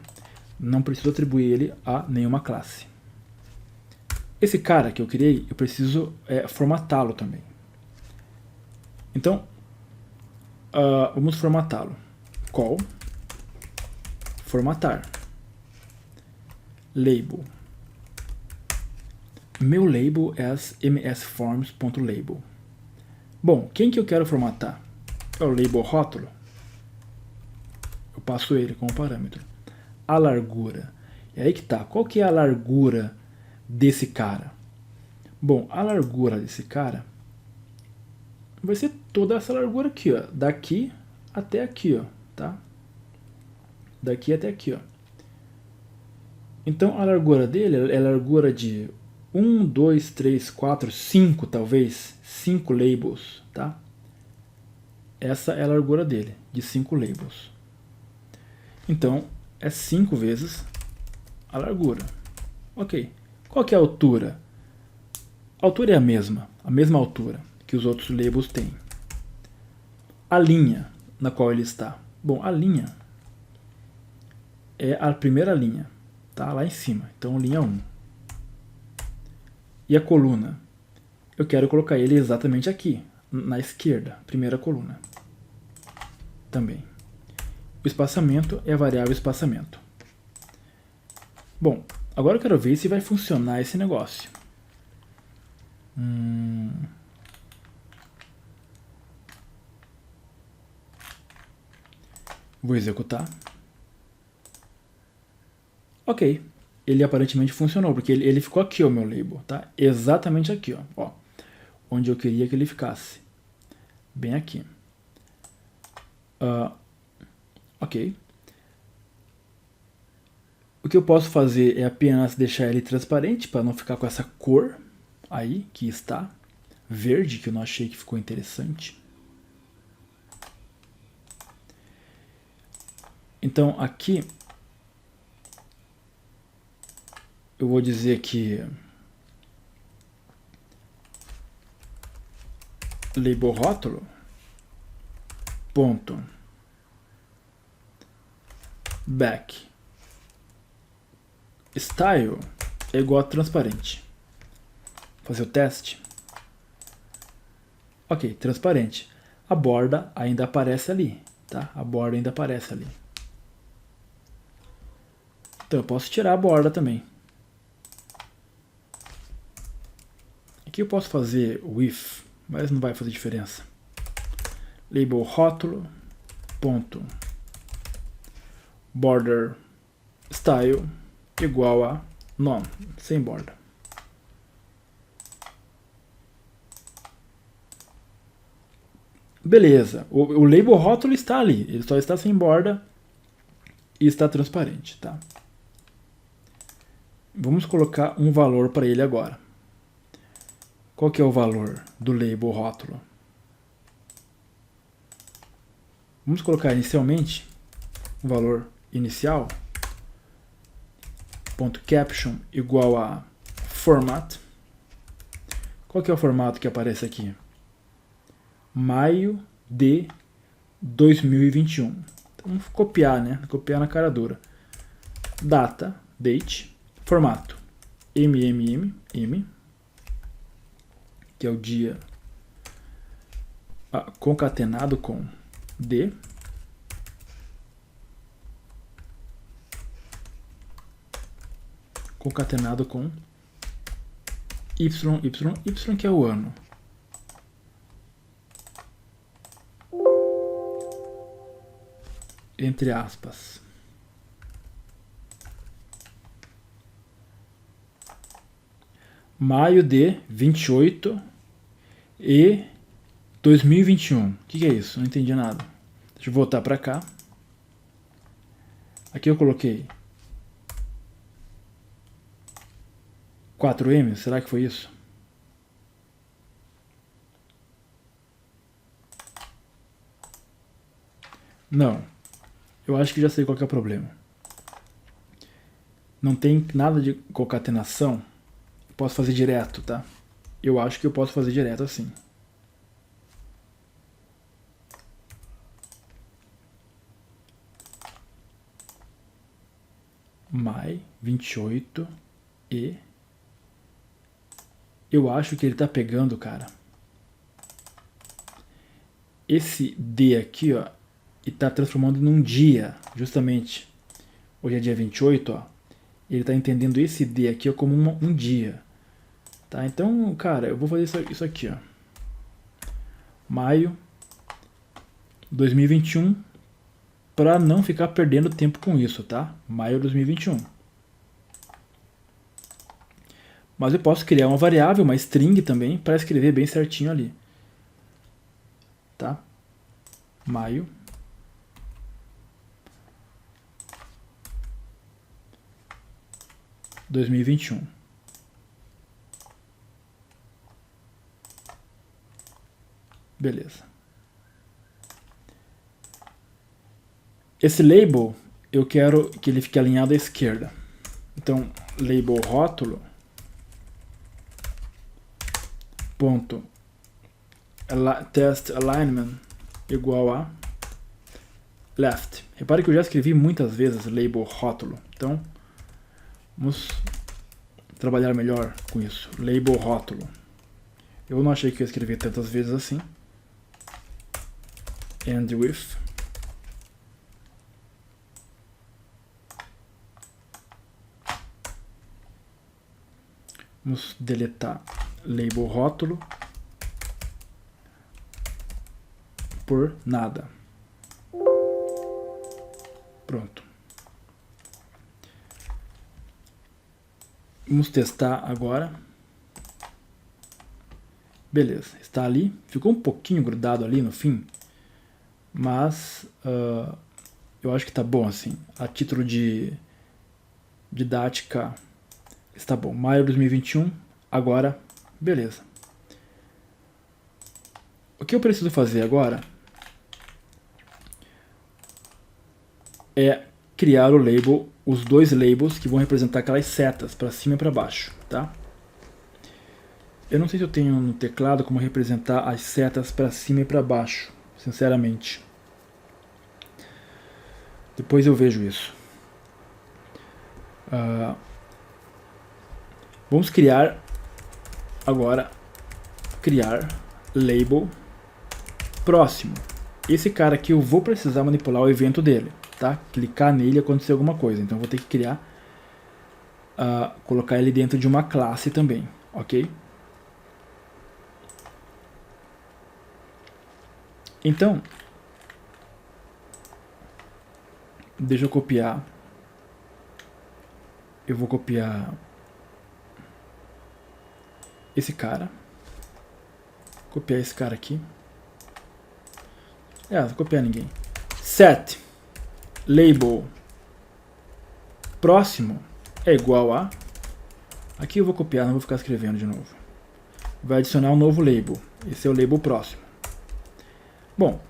Não preciso atribuir ele a nenhuma classe. Esse cara que eu criei, eu preciso formatá-lo também. Então, vamos formatá-lo. Call formatar label. Meu label é msforms.label. Bom, quem que eu quero formatar? É o label rótulo. Eu passo ele como parâmetro. A largura. E aí que tá. Qual que é a largura desse cara? Bom, a largura desse cara vai ser toda essa largura aqui, ó. Daqui até aqui, ó. Tá? Daqui até aqui, ó. Então a largura dele é a largura de 1, 2, 3, 4, 5 talvez. 5 labels, tá? Essa é a largura dele, de 5 labels. Então é 5 vezes a largura. Ok. Qual que é a altura? A altura é a mesma altura que os outros labels têm. A linha na qual ele está. Bom, a linha é a primeira linha, tá? Lá em cima. Então, linha 1. E a coluna? Eu quero colocar ele exatamente aqui, na esquerda, primeira coluna. Também. O espaçamento é a variável espaçamento. Bom, agora eu quero ver se vai funcionar esse negócio. Vou executar. Ok, ele aparentemente funcionou, porque ele ficou aqui, o meu label, tá? Exatamente aqui, ó, onde eu queria que ele ficasse. Bem aqui. Ok. O que eu posso fazer é apenas deixar ele transparente, para não ficar com essa cor aí, que está verde, que eu não achei que ficou interessante. Então aqui eu vou dizer que label rótulo ponto back style é igual a transparente. Fazer o teste. Ok, transparente. A borda ainda aparece ali, tá? A borda ainda aparece ali. Então eu posso tirar a borda também. Aqui eu posso fazer o if, mas não vai fazer diferença. Label rótulo, ponto, border style igual a none, sem borda. Beleza, o label rótulo está ali, ele só está sem borda e está transparente, tá? Vamos colocar um valor para ele agora. Qual que é o valor do label rótulo? Vamos colocar inicialmente o valor inicial, ponto caption igual a format. Qual que é o formato que aparece aqui? Maio de 2021. Então, vamos copiar, né? Copiar na cara dura. Data, date, formato MMM, que é o dia concatenado com D. Concatenado com Y, que é o ano. Entre aspas. Maio de 28 e 2021. O que é isso? Não entendi nada. Deixa eu voltar para cá. Aqui eu coloquei 4M, será que foi isso? Não. Eu acho que já sei qual que é o problema. Não tem nada de concatenação. Posso fazer direto, tá? Eu acho que eu posso fazer direto assim. Mai 28 e... Eu acho que ele tá pegando, cara, esse D aqui, ó, e tá transformando num dia, justamente. Hoje é dia 28, ó. Ele tá entendendo esse D aqui ó, como um dia. Tá? Então, cara, eu vou fazer isso aqui, ó. Maio 2021, para não ficar perdendo tempo com isso, tá? Maio 2021. Mas eu posso criar uma variável, uma string também, para escrever bem certinho ali. Tá? Maio 2021. Beleza. Esse label, eu quero que ele fique alinhado à esquerda. Então, label rótulo, ponto, test alignment igual a left. Repare que eu já escrevi muitas vezes label rótulo. Então, vamos trabalhar melhor com isso. Label rótulo. Eu não achei que eu ia escrever tantas vezes assim. And with. Vamos deletar label rótulo por nada. Pronto. Vamos testar agora. Beleza, está ali. Ficou um pouquinho grudado ali no fim, mas eu acho que tá bom assim. A título de didática está bom. Maio de 2021, agora, beleza. O que eu preciso fazer agora é criar o label, os dois labels que vão representar aquelas setas para cima e para baixo, tá? Eu não sei se eu tenho no teclado como representar as setas para cima e para baixo, sinceramente. Depois eu vejo isso. Vamos criar agora, label próximo. Esse cara aqui eu vou precisar manipular o evento dele, tá? Clicar nele e acontecer alguma coisa. Então eu vou ter que criar colocar ele dentro de uma classe também, ok? Então, deixa eu copiar. Eu vou copiar esse cara. Copiar esse cara aqui. Não vou copiar ninguém. Set label próximo é igual a. Aqui eu vou copiar, não vou ficar escrevendo de novo. Vai adicionar um novo label. Esse é o label próximo. Bom,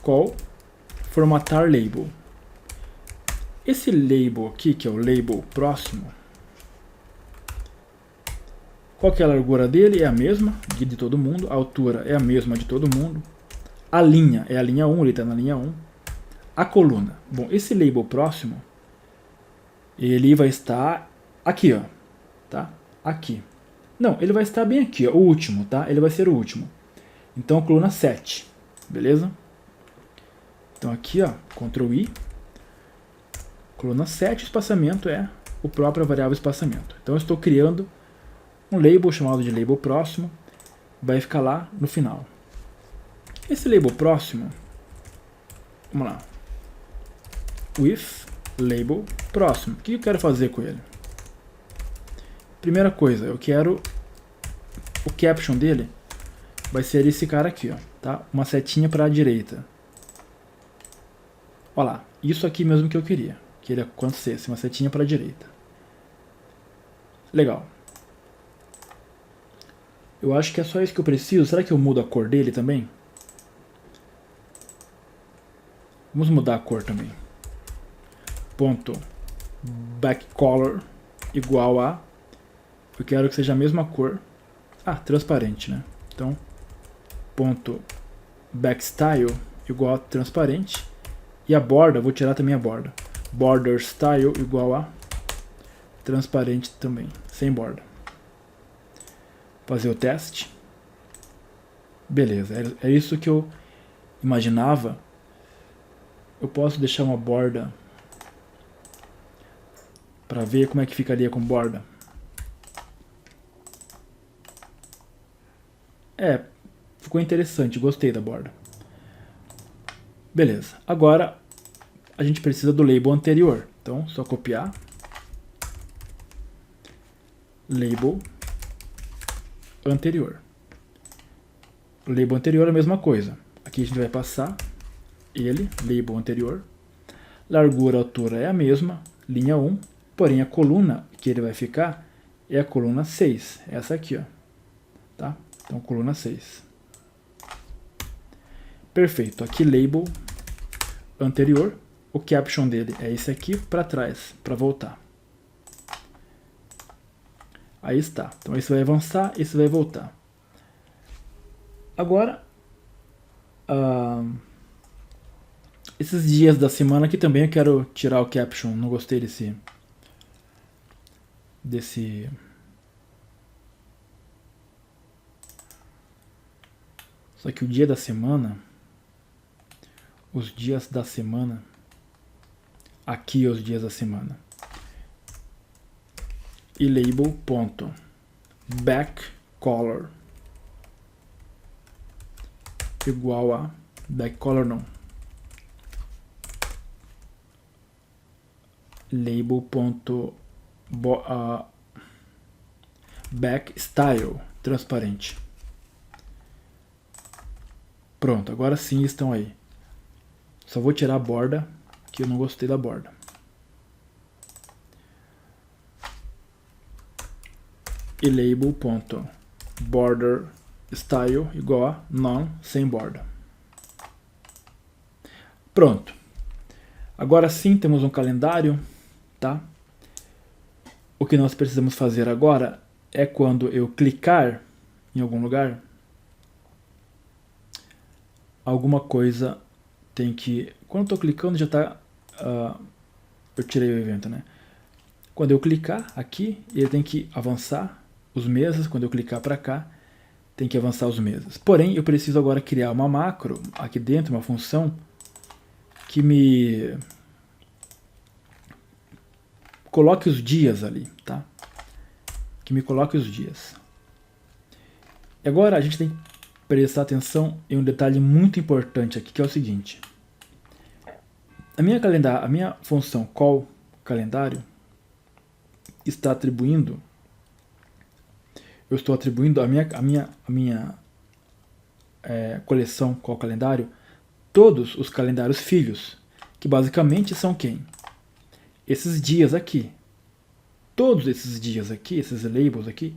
call formatar label. Esse label aqui, que é o label próximo, qual que é a largura dele? É a mesma de todo mundo. A altura é a mesma de todo mundo. A linha é a linha 1, ele está na linha 1. A coluna. Bom, esse label próximo, ele vai estar aqui, ó. Tá? Aqui. Não, ele vai estar bem aqui, ó, o último, tá? Ele vai ser o último. Então, coluna 7. Beleza? Então aqui, ó, Ctrl I. Coluna 7, espaçamento é o próprio variável espaçamento. Então eu estou criando um label chamado de label próximo, vai ficar lá no final. Esse label próximo, vamos lá, with label próximo. O que eu quero fazer com ele? Primeira coisa, eu quero o caption dele vai ser esse cara aqui, ó, tá? Uma setinha para a direita. Olha lá, isso aqui mesmo que eu queria, que ele acontecesse, uma setinha para a direita. Legal. Eu acho que é só isso que eu preciso. Será que eu mudo a cor dele também? Vamos mudar a cor também. Ponto backcolor igual a... Eu quero que seja a mesma cor. Transparente, né? Então, ponto backstyle igual a transparente. E a borda, vou tirar também a borda. Border style igual a transparente também, sem borda. Fazer o teste. Beleza, é isso que eu imaginava. Eu posso deixar uma borda para ver como é que ficaria com borda. Ficou interessante, gostei da borda. Beleza, agora a gente precisa do label anterior. Então, só copiar. Label anterior. O label anterior é a mesma coisa. Aqui a gente vai passar ele, label anterior. Largura, altura é a mesma, linha 1. Porém, a coluna que ele vai ficar é a coluna 6. Essa aqui, ó. Tá? Então, coluna 6. Perfeito. Aqui, label anterior. O caption dele é esse aqui, para trás, para voltar. Aí está. Então, esse vai avançar, esse vai voltar. Agora, esses dias da semana aqui também eu quero tirar o caption. Não gostei desse só que o dia da semana, os dias da semana, aqui os dias da semana, e label ponto backcolor igual a backcolor não, label ponto backstyle transparente. Pronto, agora sim estão aí. Só vou tirar a borda, que eu não gostei da borda. E label ponto border style igual a none, sem borda. Pronto. Agora sim temos um calendário, tá? O que nós precisamos fazer agora é quando eu clicar em algum lugar, alguma coisa tem que... Quando eu estou clicando já está... eu tirei o evento, né? Quando eu clicar aqui, ele tem que avançar os meses. Quando eu clicar para cá, tem que avançar os meses. Porém, eu preciso agora criar uma macro aqui dentro, uma função que me coloque os dias ali, tá? Que me coloque os dias. E agora a gente tem que prestar atenção em um detalhe muito importante aqui, que é o seguinte. A minha função call calendário está atribuindo, eu estou atribuindo a minha coleção call calendário todos os calendários filhos, que basicamente são quem? Esses dias aqui. Todos esses dias aqui, esses labels aqui,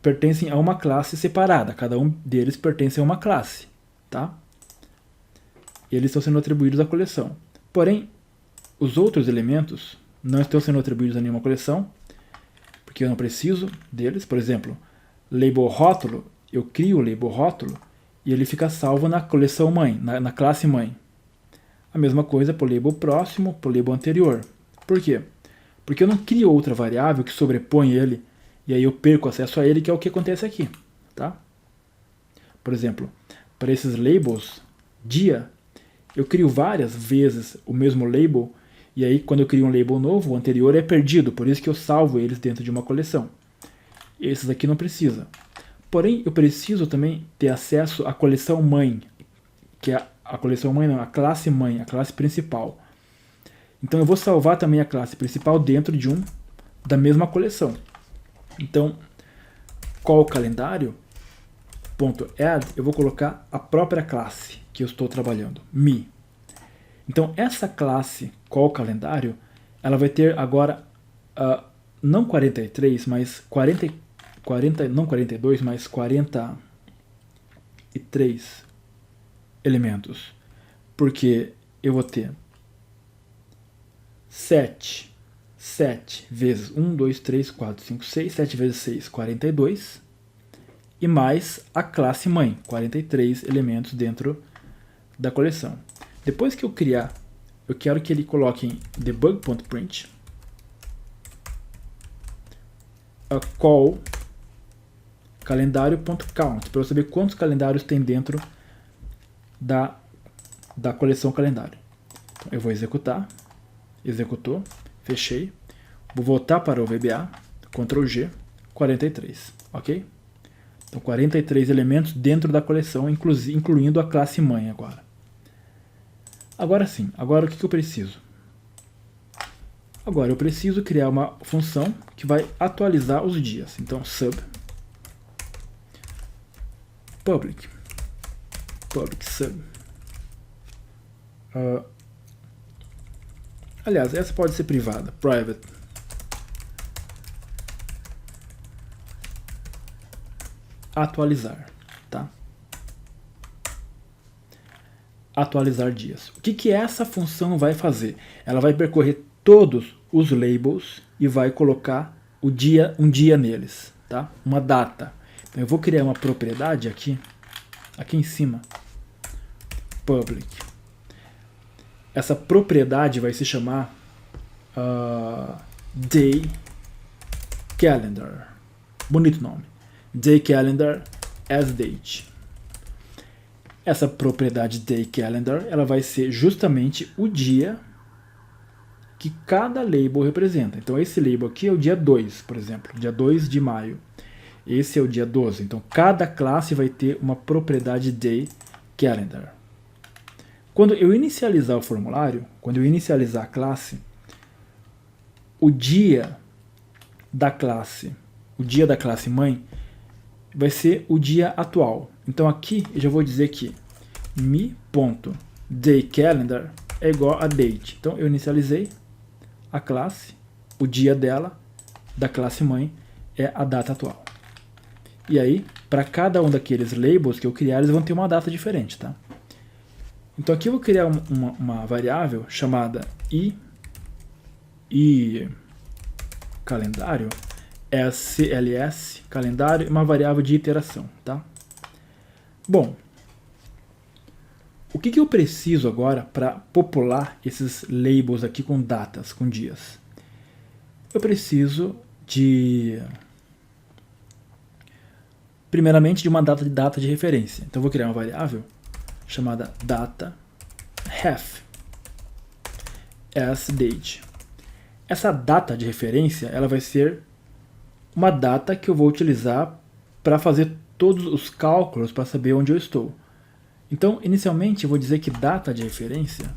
pertencem a uma classe separada. Cada um deles pertence a uma classe, tá? E eles estão sendo atribuídos à coleção. Porém, os outros elementos não estão sendo atribuídos a nenhuma coleção, porque eu não preciso deles. Por exemplo, label rótulo, eu crio o label rótulo e ele fica salvo na coleção mãe, na classe mãe. A mesma coisa para o label próximo, para o label anterior. Por quê? Porque eu não crio outra variável que sobrepõe ele e aí eu perco acesso a ele, que é o que acontece aqui, tá? Por exemplo, para esses labels dia, eu crio várias vezes o mesmo label e aí quando eu crio um label novo, o anterior é perdido, por isso que eu salvo eles dentro de uma coleção. Esses aqui não precisa. Porém, eu preciso também ter acesso à coleção mãe, que é a coleção mãe não, a classe mãe, a classe principal. Então eu vou salvar também a classe principal dentro da mesma coleção. Então, call calendário .add, eu vou colocar a própria classe que eu estou trabalhando, me. Então essa classe call calendário, ela vai ter agora não 43, mas não 42, mas 43 elementos. Porque eu vou ter 7 vezes 1, 2, 3, 4, 5, 6, 7 vezes 6, 42, e mais a classe mãe, 43 elementos dentro da coleção. Depois que eu criar, eu quero que ele coloque em debug.print a call calendário.count, para eu saber quantos calendários tem dentro da coleção calendário. Então, eu vou executar, executou, fechei, vou voltar para o VBA, Ctrl G, 43, ok? Então 43 elementos dentro da coleção, incluindo a classe mãe agora. Agora sim, agora o que eu preciso? Agora eu preciso criar uma função que vai atualizar os dias. Então sub public sub. Aliás, essa pode ser privada, private. Atualizar, tá? Atualizar dias. O que essa função vai fazer? Ela vai percorrer todos os labels e vai colocar um dia neles, tá? Uma data. Então eu vou criar uma propriedade aqui em cima, public. Essa propriedade vai se chamar day calendar. Bonito nome. Day calendar as date. Essa propriedade day calendar, ela vai ser justamente o dia que cada label representa. Então esse label aqui é o dia 2, por exemplo, dia 2 de maio. Esse é o dia 12. Então cada classe vai ter uma propriedade day calendar. Quando eu inicializar o formulário, quando eu inicializar a classe, o dia da classe mãe vai ser o dia atual. Então aqui eu já vou dizer que me.dayCalendar é igual a date. Então eu inicializei a classe, o dia dela, da classe mãe, é a data atual. E aí, para cada um daqueles labels que eu criar, eles vão ter uma data diferente, tá? Então aqui eu vou criar uma variável chamada i calendário, SLS, calendário, uma variável de iteração, tá? Bom, o que eu preciso agora para popular esses labels aqui com datas, com dias? Eu preciso primeiramente de uma data de referência. Então eu vou criar uma variável chamada data ref as date. essa data de referência ela vai ser uma data que eu vou utilizar para fazer todos os cálculos para saber onde eu estou. Então, inicialmente, eu vou dizer que data de referência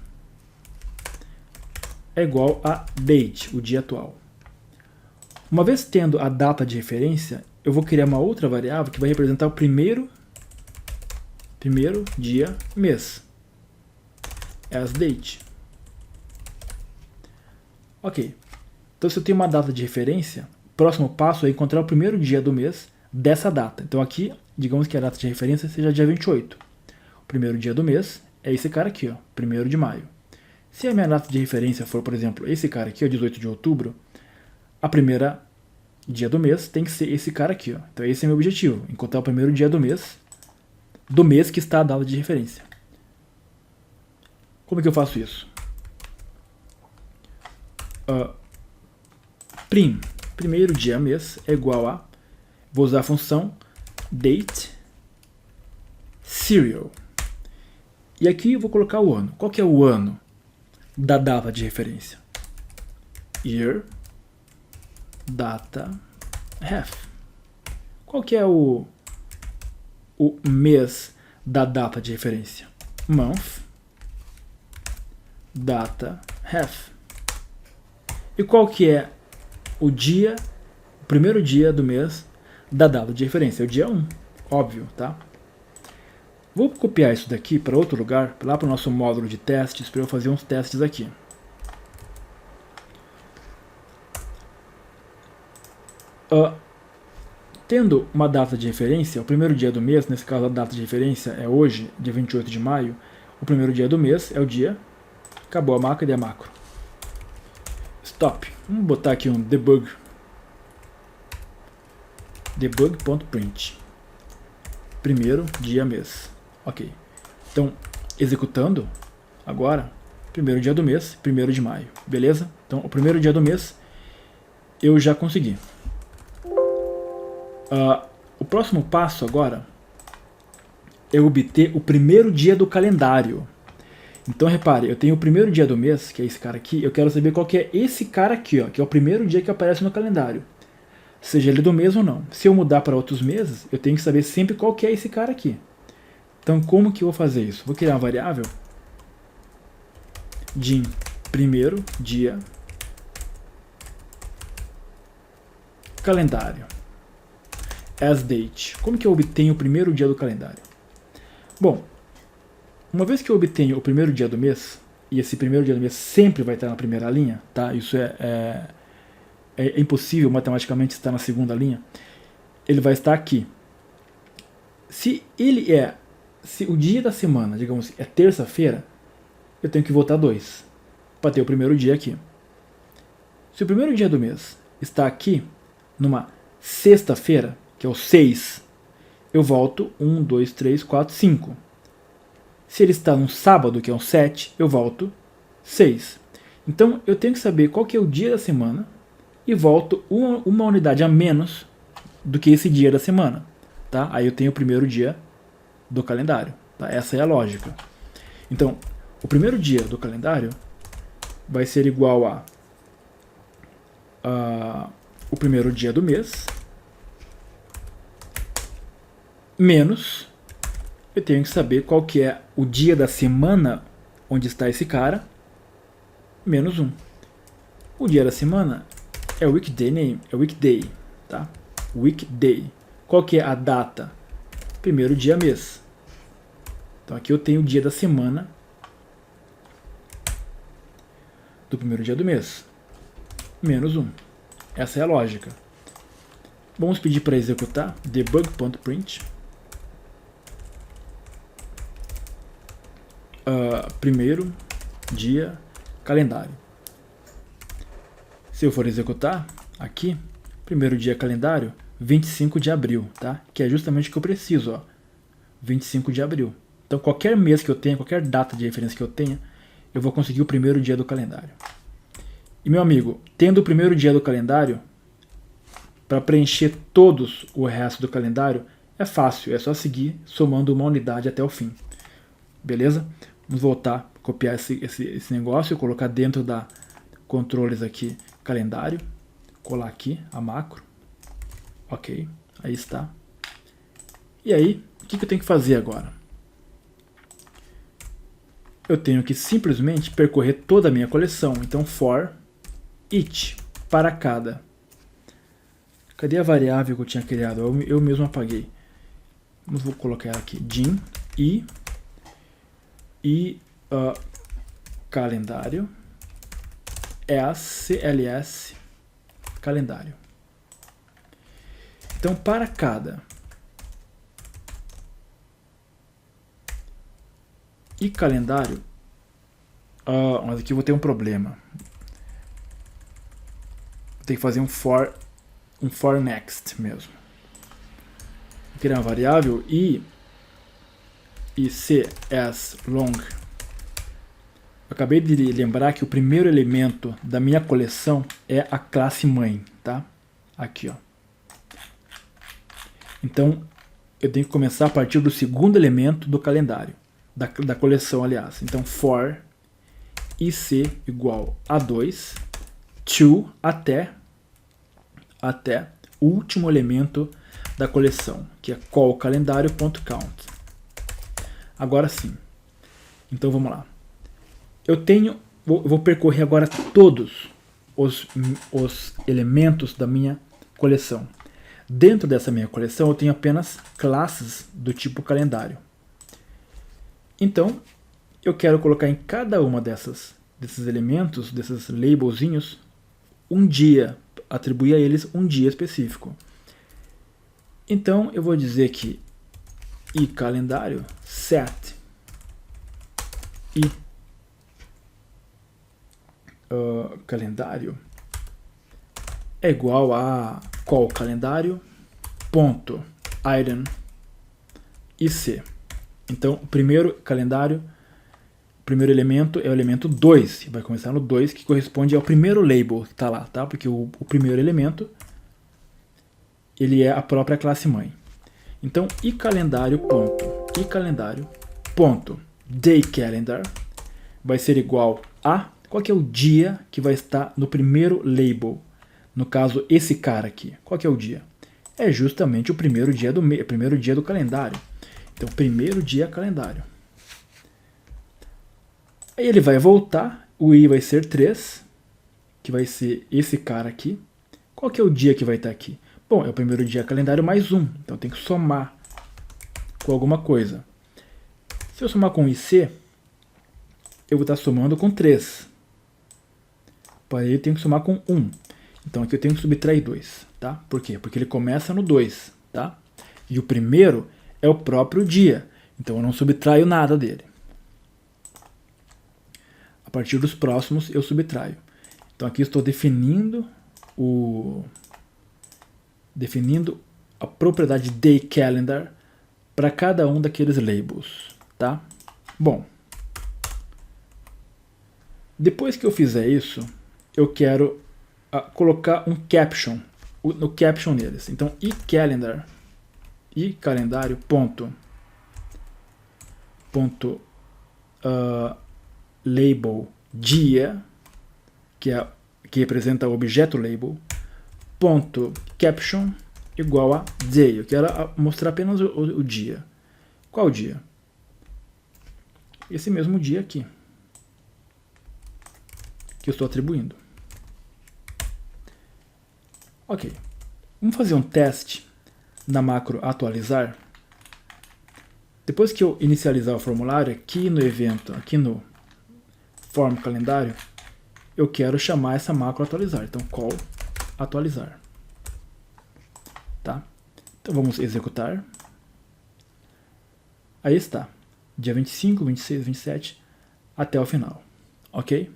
é igual a date, o dia atual. Uma vez tendo a data de referência, eu vou criar uma outra variável que vai representar o primeiro dia, mês. As date. Ok. Então, se eu tenho uma data de referência, o próximo passo é encontrar o primeiro dia do mês dessa data. Então, aqui, digamos que a data de referência seja dia 28. O primeiro dia do mês é esse cara aqui, ó, 1º de maio. Se a minha data de referência for, por exemplo, esse cara aqui, ó, 18 de outubro, a primeira dia do mês tem que ser esse cara aqui, ó. Então esse é meu objetivo, encontrar o primeiro dia do mês que está a data de referência. Como é que eu faço isso? Prim, primeiro dia mês é igual a, vou usar a função date serial. E aqui eu vou colocar o ano. Qual que é o ano da data de referência? Year, data, half. Qual que é o mês da data de referência? Month, data, half. E qual que é o dia, o primeiro dia do mês da data de referência? É o dia 1, óbvio, tá? Vou copiar isso daqui para outro lugar, lá para o nosso módulo de testes, para eu fazer uns testes aqui. Tendo uma data de referência, o primeiro dia do mês, nesse caso a data de referência é hoje, dia 28 de maio, o primeiro dia do mês é o dia, acabou a macro e a macro. Stop. Vamos botar aqui um debug.print. Primeiro dia mês. Ok. Então, executando agora, primeiro dia do mês, 1º de maio. Beleza? Então, o primeiro dia do mês eu já consegui. O próximo passo agora é obter o primeiro dia do calendário. Então, repare, eu tenho o primeiro dia do mês, que é esse cara aqui, eu quero saber qual que é esse cara aqui, ó, que é o primeiro dia que aparece no calendário. Seja ele do mês ou não. Se eu mudar para outros meses, eu tenho que saber sempre qual que é esse cara aqui. Então, como que eu vou fazer isso? Vou criar uma variável de primeiro dia calendário. As date. Como que eu obtenho o primeiro dia do calendário? Bom, uma vez que eu obtenho o primeiro dia do mês, e esse primeiro dia do mês sempre vai estar na primeira linha, tá? Isso é impossível matematicamente estar na segunda linha, ele vai estar aqui. Se o dia da semana, digamos, é terça-feira, eu tenho que voltar 2 para ter o primeiro dia aqui. Se o primeiro dia do mês está aqui, numa sexta-feira, que é o 6, eu volto 1, 2, 3, 4, 5. Se ele está num sábado, que é um 7, eu volto 6. Então, eu tenho que saber qual que é o dia da semana e volto uma unidade a menos do que esse dia da semana. Tá? Aí eu tenho o primeiro dia do calendário. Tá? Essa é a lógica. Então, o primeiro dia do calendário vai ser igual a o primeiro dia do mês menos, eu tenho que saber qual que é o dia da semana onde está esse cara, menos 1. O dia da semana é o weekday name, é weekday, tá? Weekday. Qual que é a data? Primeiro dia mês. Então aqui eu tenho o dia da semana do primeiro dia do mês, menos 1. Essa é a lógica. Vamos pedir para executar debug.print. Primeiro dia calendário. Se eu for executar aqui, primeiro dia calendário, 25 de abril, tá? Que é justamente o que eu preciso, ó. 25 de abril. Então qualquer mês que eu tenha, qualquer data de referência que eu tenha, eu vou conseguir o primeiro dia do calendário. E meu amigo, tendo o primeiro dia do calendário, para preencher todos o resto do calendário, é fácil, é só seguir somando uma unidade até o fim. Beleza? Vamos voltar, copiar esse negócio, colocar dentro da controles aqui calendário, colar aqui a macro, ok, aí está. E aí, o que eu tenho que fazer agora? Eu tenho que simplesmente percorrer toda a minha coleção, então for each, para cada. Cadê a variável que eu tinha criado? Eu mesmo apaguei. Vou colocar ela aqui, din e calendário, cls, calendário. Então, para cada e calendário, mas aqui eu vou ter um problema. Vou ter que fazer um for next mesmo. Vou criar uma variável e cs long. Acabei de lembrar que o primeiro elemento da minha coleção é a classe mãe, tá? Aqui, ó. Então, eu tenho que começar a partir do segundo elemento do calendário, da coleção, aliás. Então, for ic igual a 2, to até o último elemento da coleção, que é call calendário.count. Agora sim. Então, vamos lá. Vou percorrer agora todos os elementos da minha coleção. Dentro dessa minha coleção eu tenho apenas classes do tipo calendário. Então, eu quero colocar em cada uma desses elementos, desses labelzinhos, um dia, atribuir a eles um dia específico. Então, eu vou dizer que e calendário set e calendário é igual a call calendário ponto item ic. Então, o primeiro calendário, o primeiro elemento é o elemento 2, vai começar no 2, que corresponde ao primeiro label que está lá, tá? Porque o primeiro elemento ele é a própria classe mãe. Então, e calendário ponto day calendar vai ser igual a qual que é o dia que vai estar no primeiro label. No caso, esse cara aqui. Qual que é o dia? É justamente o primeiro dia do calendário. Então, primeiro dia calendário. Aí ele vai voltar, o i vai ser 3, que vai ser esse cara aqui. Qual que é o dia que vai estar aqui? Bom, é o primeiro dia calendário mais 1, então tem que somar com alguma coisa. Se eu somar com IC, eu vou estar somando com 3. Para ele eu tenho que somar com 1. Então aqui eu tenho que subtrair 2, tá? Por quê? Porque ele começa no 2, tá? E o primeiro é o próprio dia, então eu não subtraio nada dele. A partir dos próximos eu subtraio. Então aqui eu estou definindo a propriedade day calendar para cada um daqueles labels, tá? Bom, depois que eu fizer isso, eu quero colocar um caption, no caption neles. Então, e calendário label dia, que representa o objeto label, ponto caption igual a day. Eu quero mostrar apenas o dia. Qual dia? Esse mesmo dia aqui, que eu estou atribuindo. Ok. Vamos fazer um teste na macro atualizar. Depois que eu inicializar o formulário, aqui no evento, aqui no form calendário, eu quero chamar essa macro atualizar. Então, call atualizar. Tá? Então, vamos executar. Aí está. Dia 25, 26, 27, até o final. Ok?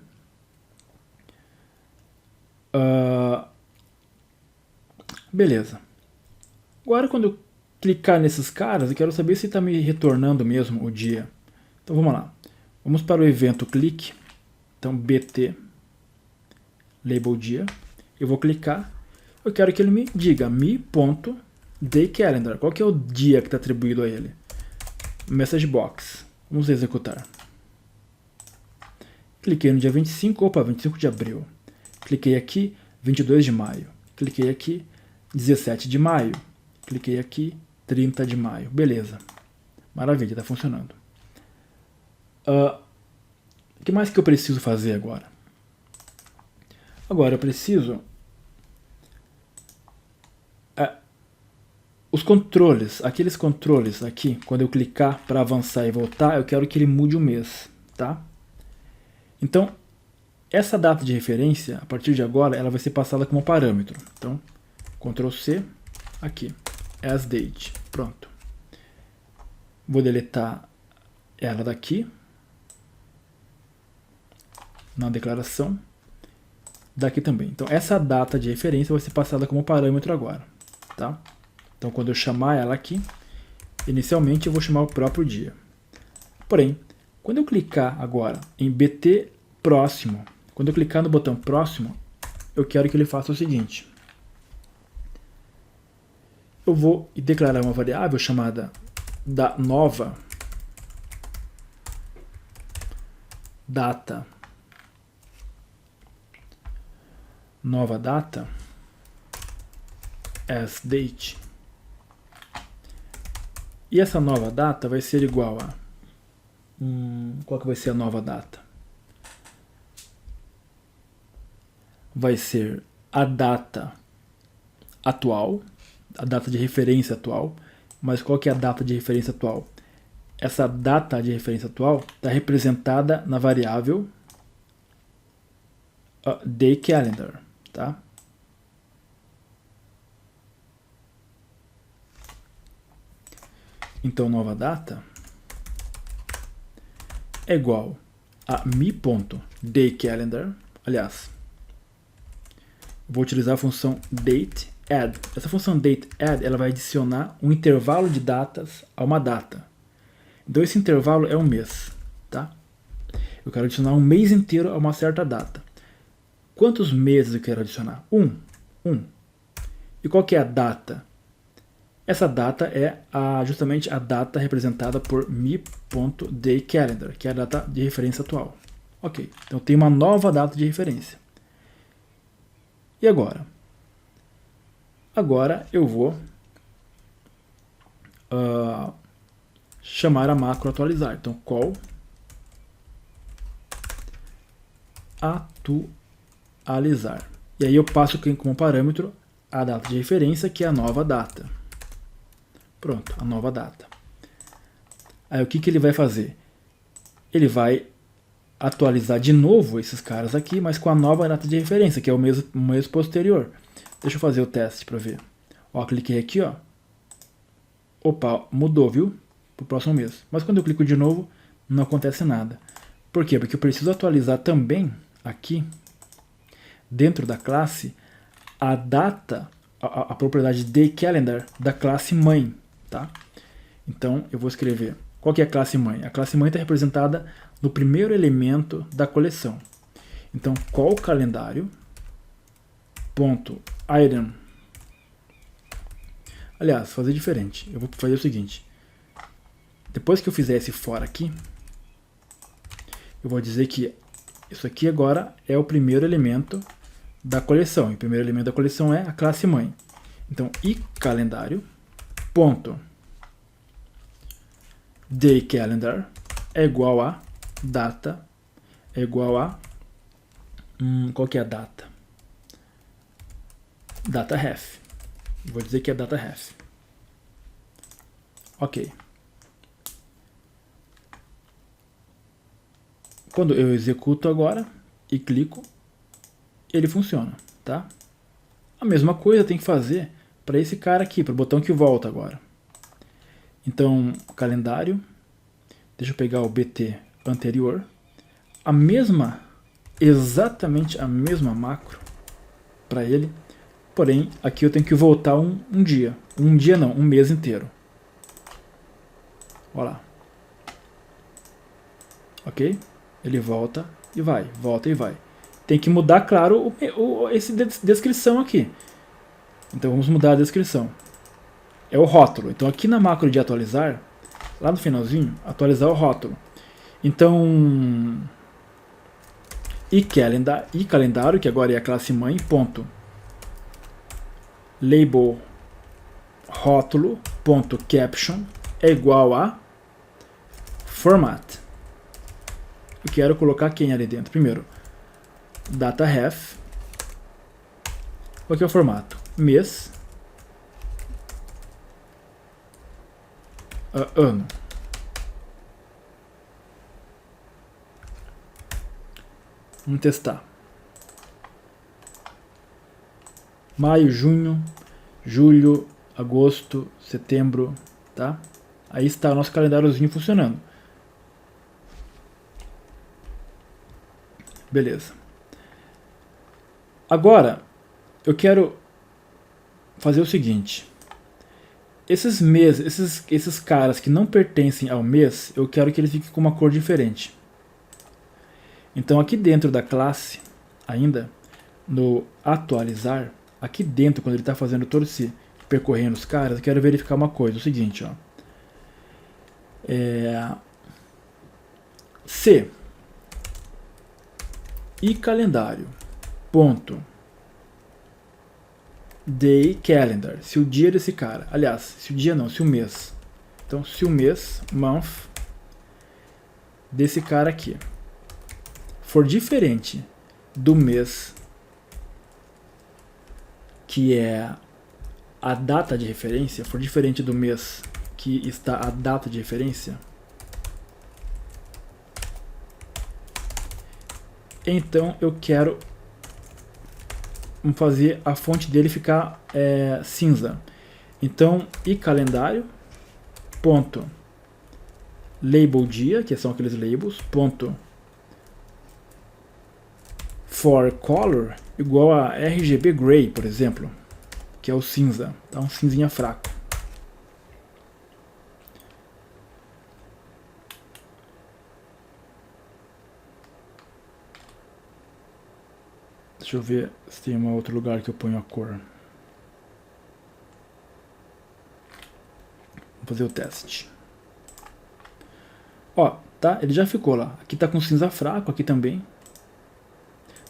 Beleza. Agora, quando eu clicar nesses caras, eu quero saber se está me retornando mesmo o dia. Então, vamos lá. Vamos para o evento click. Então, bt label dia. Eu vou clicar. Eu quero que ele me diga me.dayCalendar. Qual que é o dia que está atribuído a ele? Message box. Vamos executar. Cliquei no dia 25. Opa, 25 de abril. Cliquei aqui, 22 de maio. Cliquei aqui, 17 de maio. Cliquei aqui, 30 de maio. Beleza. Maravilha, está funcionando. O que mais que eu preciso fazer agora? Agora eu preciso... os controles, aqueles controles aqui, quando eu clicar para avançar e voltar, eu quero que ele mude o mês, tá? Então, essa data de referência, a partir de agora, ela vai ser passada como parâmetro. Então, Ctrl C, aqui, as date, pronto. Vou deletar ela daqui, na declaração, daqui também. Então, essa data de referência vai ser passada como parâmetro agora, tá? Então, quando eu chamar ela aqui, inicialmente eu vou chamar o próprio dia. Porém, quando eu clicar agora em BT próximo, quando eu clicar no botão próximo, eu quero que ele faça o seguinte. Eu vou declarar uma variável chamada da nova data. Nova data as date. E essa nova data vai ser igual a... qual que vai ser a nova data? Vai ser a data atual, a data de referência atual. Mas qual que é a data de referência atual? Essa data de referência atual está representada na variável dayCalendar, tá? Então, nova data é igual a me.dayCalendar. Aliás, vou utilizar a função dateAdd. Essa função dateAdd, ela vai adicionar um intervalo de datas a uma data. Então, esse intervalo é um mês, tá? Eu quero adicionar um mês inteiro a uma certa data. Quantos meses eu quero adicionar? Um. E qual que é a data? Essa data é justamente a data representada por me.dayCalendar, que é a data de referência atual. Ok, então tem uma nova data de referência. E agora? Agora eu vou chamar a macro atualizar. Então, call atualizar. E aí eu passo como parâmetro a data de referência, que é a nova data. Pronto, a nova data. Aí o que ele vai fazer? Ele vai atualizar de novo esses caras aqui, mas com a nova data de referência, que é o mês posterior. Deixa eu fazer o teste para ver. Ó, cliquei aqui, ó. Opa, mudou, viu? Para o próximo mês. Mas quando eu clico de novo, não acontece nada. Por quê? Porque eu preciso atualizar também aqui, dentro da classe, a data, a propriedade dayCalendar da classe mãe, tá? Então, eu vou escrever. Qual que é a classe mãe? A classe mãe está representada no primeiro elemento da coleção. Então, call calendário ponto item. Aliás, fazer diferente. Eu vou fazer o seguinte. Depois que eu fizer esse for aqui, eu vou dizer que isso aqui agora é o primeiro elemento da coleção. E o primeiro elemento da coleção é a classe mãe. Então, calendário ponto dayCalendar é igual a data, é igual a qual que é a data? Data_ref. Vou dizer que é data_ref. Ok. Quando eu executo agora e clico, ele funciona, tá? A mesma coisa tem que fazer para esse cara aqui, para o botão que volta agora. Então, calendário, deixa eu pegar o BT anterior, exatamente a mesma macro para ele, porém, aqui eu tenho que voltar um dia. Um dia não, um mês inteiro. Olha lá. Ok? Ele volta e vai, volta e vai. Tem que mudar, claro, esse descrição aqui. Então vamos mudar a descrição. É o rótulo. Então aqui na macro de atualizar, lá no finalzinho, atualizar o rótulo. Então, e calendário, que agora é a classe mãe, ponto label rótulo ponto caption é igual a format. Eu quero colocar quem ali dentro? Primeiro, data ref. Qual que é o formato? Mês, ano. Vamos testar. Maio, junho, julho, agosto, setembro, tá? Aí está o nosso calendáriozinho funcionando. Beleza. Agora, eu quero fazer o seguinte. Esses meses, esses caras que não pertencem ao mês, eu quero que eles fiquem com uma cor diferente. Então aqui dentro da classe, ainda, no atualizar, aqui dentro, quando ele está fazendo todo esse percorrendo os caras, eu quero verificar uma coisa, o seguinte, ó. Se e calendário ponto day calendar, se o dia desse cara, aliás, se o dia não, se o mês, então se o mês, month, desse cara aqui for diferente do mês que é a data de referência, for diferente do mês que está a data de referência, então eu quero fazer a fonte dele ficar cinza. Então, e calendário ponto label dia, que são aqueles labels, ponto for color igual a RGB gray, por exemplo, que é o cinza, tá? Um cinzinha fraco. Deixa eu ver se tem um outro lugar que eu ponho a cor. Vamos fazer o teste. Ó, tá? Ele já ficou lá. Aqui tá com cinza fraco, aqui também.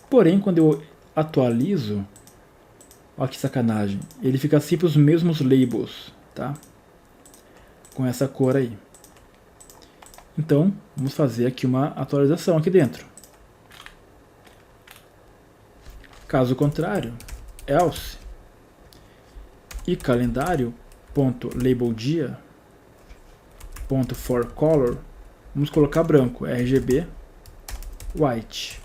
Porém, quando eu atualizo, ó que sacanagem, ele fica sempre os mesmos labels, tá? Com essa cor aí. Então, vamos fazer aqui uma atualização aqui dentro. Caso contrário, else e calendário ponto label dia ponto for color, vamos colocar branco, RGB white.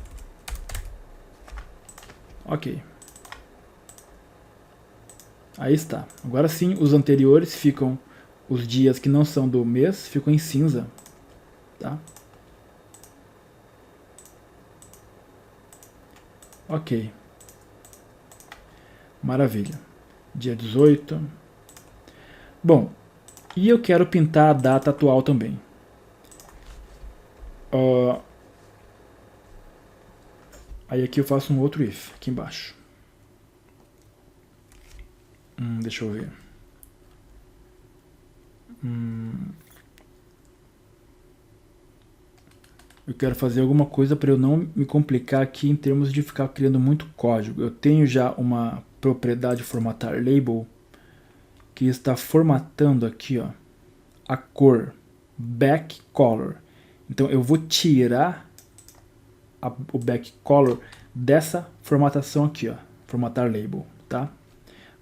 Ok. Aí está. Agora sim, os anteriores ficam, os dias que não são do mês, ficam em cinza, tá? Ok. Maravilha. Dia 18. Bom, e eu quero pintar a data atual também. Aí aqui eu faço um outro if, aqui embaixo. Deixa eu ver. Eu quero fazer alguma coisa para eu não me complicar aqui em termos de ficar criando muito código. Eu tenho já uma propriedade formatar label que está formatando aqui, ó, a cor back color. Então eu vou tirar o back color dessa formatação aqui, ó, formatar label, tá?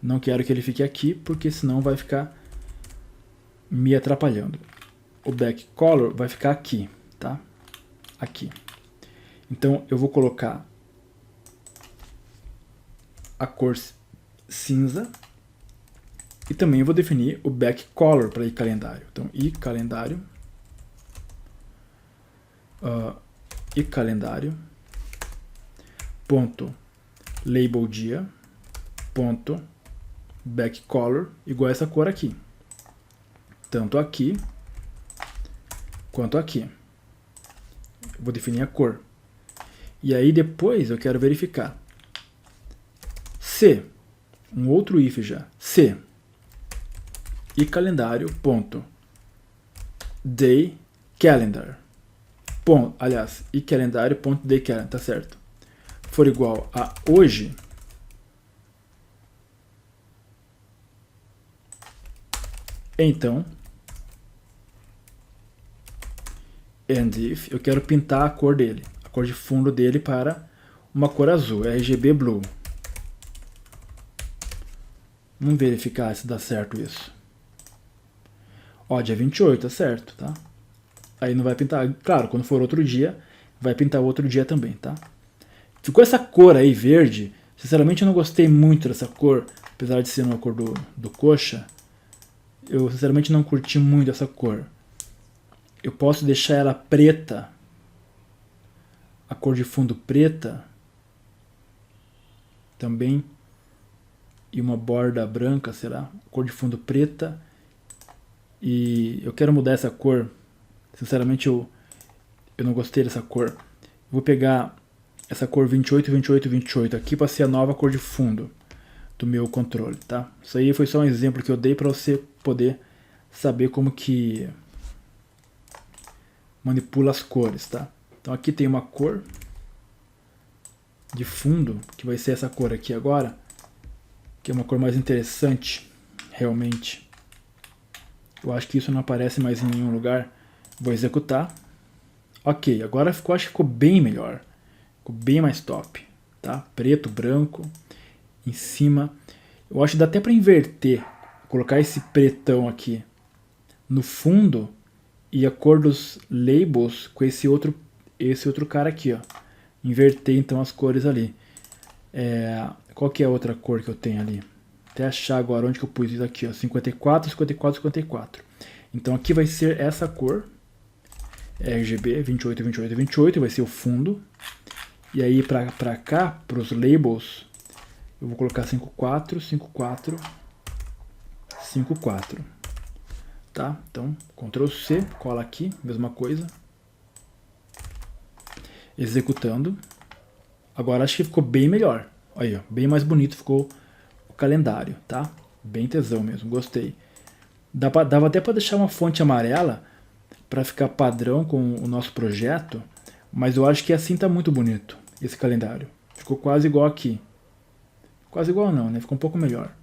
Não quero que ele fique aqui porque senão vai ficar me atrapalhando. O back color vai ficar aqui, tá? Aqui. Então eu vou colocar a cor cinza e também vou definir o back color para ir calendário. Então i calendário ponto label dia ponto back color igual a essa cor aqui, tanto aqui quanto aqui. Vou definir a cor. E aí depois eu quero verificar se, um outro if já, se e calendário ponto day calendar ponto, aliás, e calendário ponto day calendar, tá certo? for igual a hoje, então, and if, eu quero pintar a cor dele, a cor de fundo dele para uma cor azul, RGB Blue. Vamos verificar se dá certo isso. Ó, dia 28, tá certo, tá? Aí não vai pintar, claro, quando for outro dia, vai pintar outro dia também, tá? Ficou essa cor aí, verde. Sinceramente eu não gostei muito dessa cor, apesar de ser uma cor do coxa. Eu sinceramente não curti muito essa cor. Eu posso deixar ela preta, a cor de fundo preta, também, e uma borda branca, será? Cor de fundo preta. E eu quero mudar essa cor. Sinceramente eu não gostei dessa cor. Vou pegar essa cor 28, 28, 28 aqui para ser a nova cor de fundo do meu controle, tá? Isso aí foi só um exemplo que eu dei para você poder saber como que manipula as cores, tá? Então aqui tem uma cor de fundo, que vai ser essa cor aqui agora, que é uma cor mais interessante, realmente. Eu acho que isso não aparece mais em nenhum lugar. Vou executar. Ok, agora acho que ficou bem melhor. Ficou bem mais top, tá? Preto, branco, em cima. Eu acho que dá até para inverter, colocar esse pretão aqui no fundo e a cor dos labels com esse outro cara aqui, ó. Inverter então as cores ali. Qual que é a outra cor que eu tenho ali? Até achar agora onde que eu pus isso aqui, ó. 54, 54, 54. Então aqui vai ser essa cor. RGB 28, 28, 28. Vai ser o fundo. E aí pra cá, pros labels, eu vou colocar 54, 54, 54. Tá? Então, Ctrl C, cola aqui, mesma coisa. Executando. Agora acho que ficou bem melhor. Aí, ó, bem mais bonito ficou o calendário, tá? Bem tesão mesmo, gostei. Dava até para deixar uma fonte amarela para ficar padrão com o nosso projeto, mas eu acho que assim tá muito bonito esse calendário. Ficou quase igual aqui. Quase igual não, né? Ficou um pouco melhor.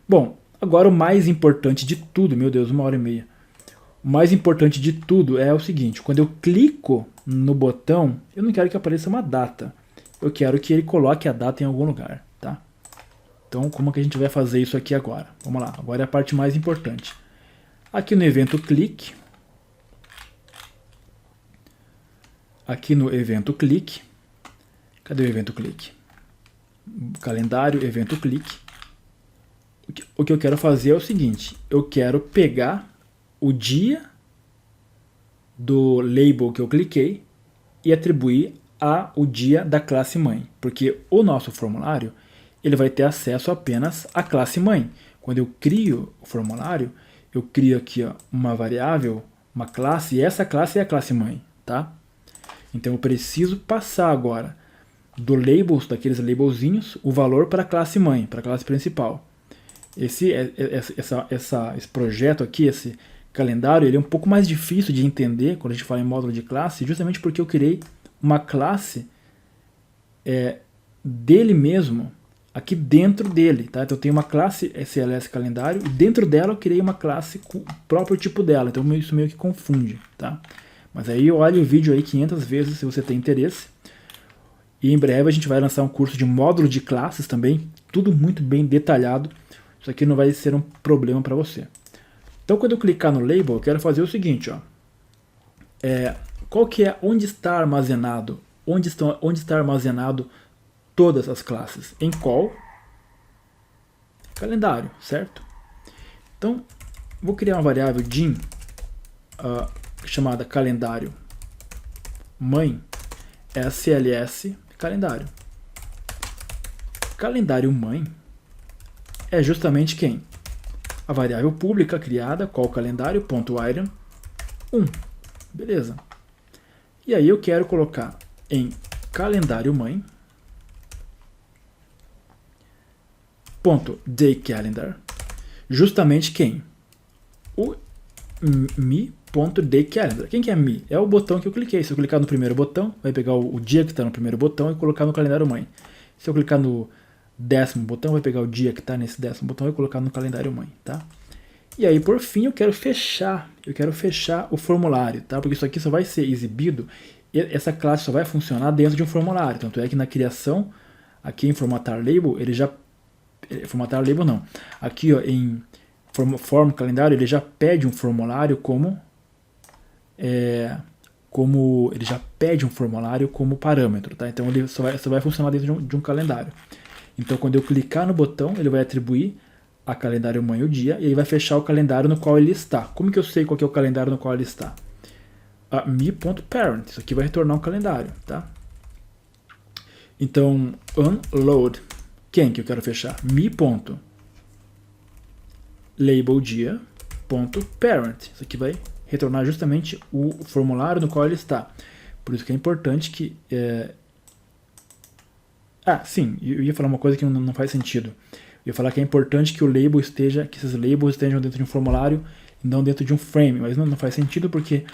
Bom, agora o mais importante de tudo, meu Deus, 1h30. O mais importante de tudo é o seguinte, quando eu clico no botão, eu não quero que apareça uma data. Eu quero que ele coloque a data em algum lugar, tá? Então, como que a gente vai fazer isso aqui agora? Vamos lá, agora é a parte mais importante. Aqui no evento clique. Aqui no evento clique. Cadê o evento clique? Calendário, evento clique. O que eu quero fazer é o seguinte, eu quero pegar o dia do label que eu cliquei e atribuir o dia da classe mãe, porque o nosso formulário ele vai ter acesso apenas à classe mãe. Quando eu crio o formulário, eu crio aqui, ó, uma variável, uma classe, e essa classe é a classe mãe, tá? Então eu preciso passar agora do labels, daqueles labelzinhos, o valor para a classe mãe, para a classe principal. Esse projeto aqui, esse calendário, ele é um pouco mais difícil de entender quando a gente fala em módulo de classe, justamente porque eu criei uma classe dele mesmo, aqui dentro dele, tá? Então eu tenho uma classe CLS calendário e dentro dela eu criei uma classe com o próprio tipo dela, então isso meio que confunde, tá? Mas aí olha o vídeo aí 500 vezes se você tem interesse. E em breve a gente vai lançar um curso de módulo de classes também, tudo muito bem detalhado. Isso aqui não vai ser um problema para você. Então quando eu clicar no label, eu quero fazer o seguinte, ó. Qual que é, onde está armazenado? Onde está armazenado todas as classes? Em call, calendário, certo? Então, vou criar uma variável din chamada calendário mãe, CLS calendário. Calendário mãe é justamente quem? A variável pública criada, call calendário.item 1. Beleza. E aí eu quero colocar em calendário mãe .dayCalendar justamente quem? O mi me.daycalendar. Quem que é me? É o botão que eu cliquei. Se eu clicar no primeiro botão, vai pegar o dia que está no primeiro botão e colocar no calendário mãe. Se eu clicar no 10º botão, vai pegar o dia que está nesse 10º botão e colocar no calendário mãe, tá? E aí, por fim, eu quero fechar o formulário, tá? Porque isso aqui só vai ser exibido, essa classe só vai funcionar dentro de um formulário. Tanto é que na criação, aqui em formatar label, ele já... Formatar label não. Aqui, ó, em form calendário, ele já pede um formulário como ele já pede um formulário como parâmetro, tá? Então ele só vai funcionar dentro de um calendário. Então quando eu clicar no botão, ele vai atribuir a calendário mãe o dia e ele vai fechar o calendário no qual ele está. Como que eu sei qual que é o calendário no qual ele está? me.parent, isso aqui vai retornar um calendário, tá? Então unload, quem que eu quero fechar? me.labelDia.parent, isso aqui vai retornar justamente o formulário no qual ele está. Por isso que é importante que... sim, eu ia falar uma coisa que não faz sentido. Eu ia falar que é importante que que esses labels estejam dentro de um formulário e não dentro de um frame, mas não faz sentido porque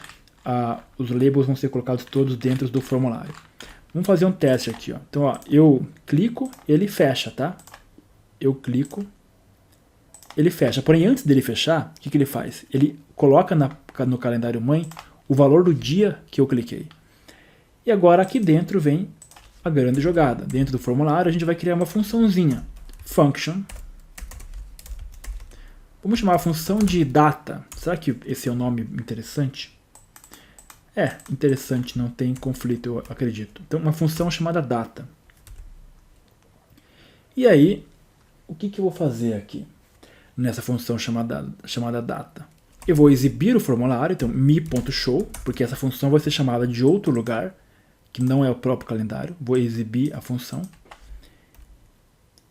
os labels vão ser colocados todos dentro do formulário. Vamos fazer um teste aqui, ó. Então, ó, eu clico, ele fecha, tá? Eu clico, ele fecha. Porém, antes dele fechar, o que ele faz? Ele coloca no calendário mãe o valor do dia que eu cliquei. E agora aqui dentro vem a grande jogada. Dentro do formulário a gente vai criar uma funçãozinha. Function. Vamos chamar a função de data. Será que esse é um nome interessante? Interessante, não tem conflito, eu acredito. Então, uma função chamada data. E aí, o que eu vou fazer aqui nessa função chamada data? Eu vou exibir o formulário, então me.show, porque essa função vai ser chamada de outro lugar, que não é o próprio calendário. Vou exibir a função.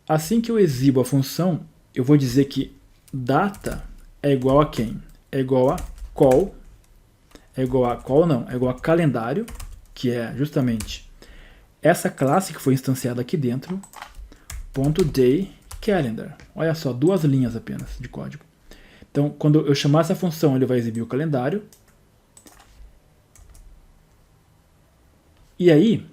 Assim que eu exibo a função, eu vou dizer que data é igual a quem? É igual a call. É igual a call não, é igual a calendário, que é justamente essa classe que foi instanciada aqui dentro, .dayCalendar. Olha só, 2 linhas apenas de código. Então, quando eu chamar essa função, ele vai exibir o calendário. E aí,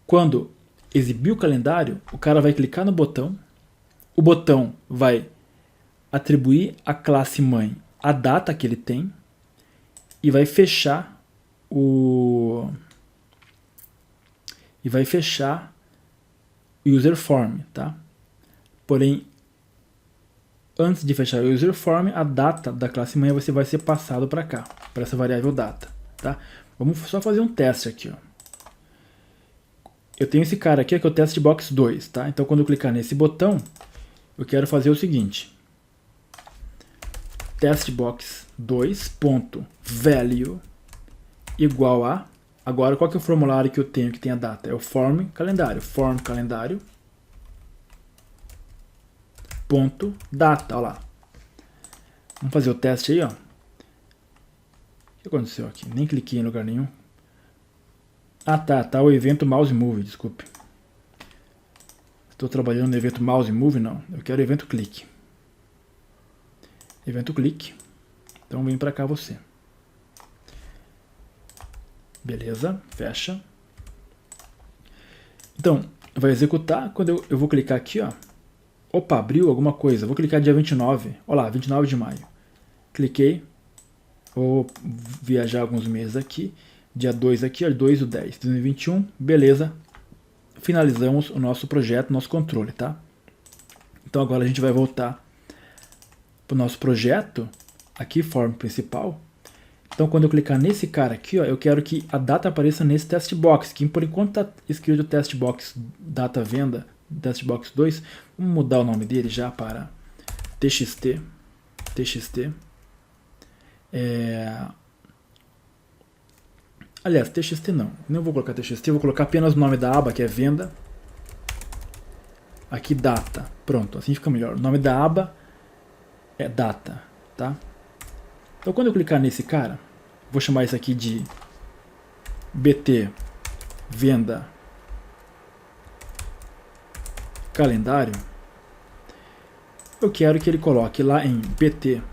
quando exibir o calendário, o cara vai clicar no botão, o botão vai atribuir à classe mãe a data que ele tem e vai fechar o user form, tá? Porém, antes de fechar o user form, a data da classe mãe vai ser passado para cá, para essa variável data, tá? Vamos só fazer um teste aqui, ó. Eu tenho esse cara aqui, que é o testbox 2, tá? Então, quando eu clicar nesse botão, eu quero fazer o seguinte: testbox2.value igual a... Agora, qual que é o formulário que eu tenho que tem a data? É o form calendário. Form calendário ponto data, olha lá. Vamos fazer o teste aí, ó. O que aconteceu aqui? Nem cliquei em lugar nenhum. Tá o evento mouse move, desculpe. Estou trabalhando no evento mouse move, não. Eu quero evento clique. Evento clique. Então vem para cá você. Beleza, fecha. Então, vai executar quando eu vou clicar aqui, ó. Opa, abriu alguma coisa. Vou clicar dia 29. Olha lá, 29 de maio. Cliquei. Vou viajar alguns meses aqui. Dia 2 aqui, ó, 2/10, 2021. Beleza. Finalizamos o nosso projeto, nosso controle, tá? Então agora a gente vai voltar para o nosso projeto. Aqui, form principal. Então quando eu clicar nesse cara aqui, ó, eu quero que a data apareça nesse test box, que por enquanto está escrito test box data venda, test box 2. Vamos mudar o nome dele já para txt. Aliás, txt não vou colocar txt, eu vou colocar apenas o nome da aba, que é venda. Aqui data, pronto, assim fica melhor. O nome da aba é data, tá? Então quando eu clicar nesse cara, vou chamar isso aqui de bt venda calendário. Eu quero que ele coloque lá em bt, eu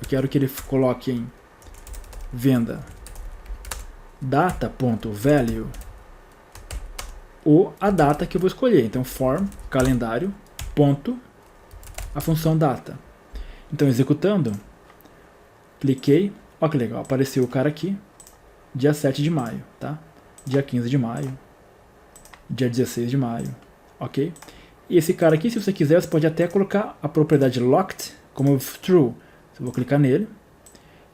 quero que ele coloque em venda data.value ou a data que eu vou escolher. Então form calendário ponto a função data. Então executando, cliquei, olha que legal, apareceu o cara aqui, dia 7 de maio, tá? Dia 15 de maio, dia 16 de maio, ok? E esse cara aqui, se você quiser, você pode até colocar a propriedade locked como true. Eu vou clicar nele.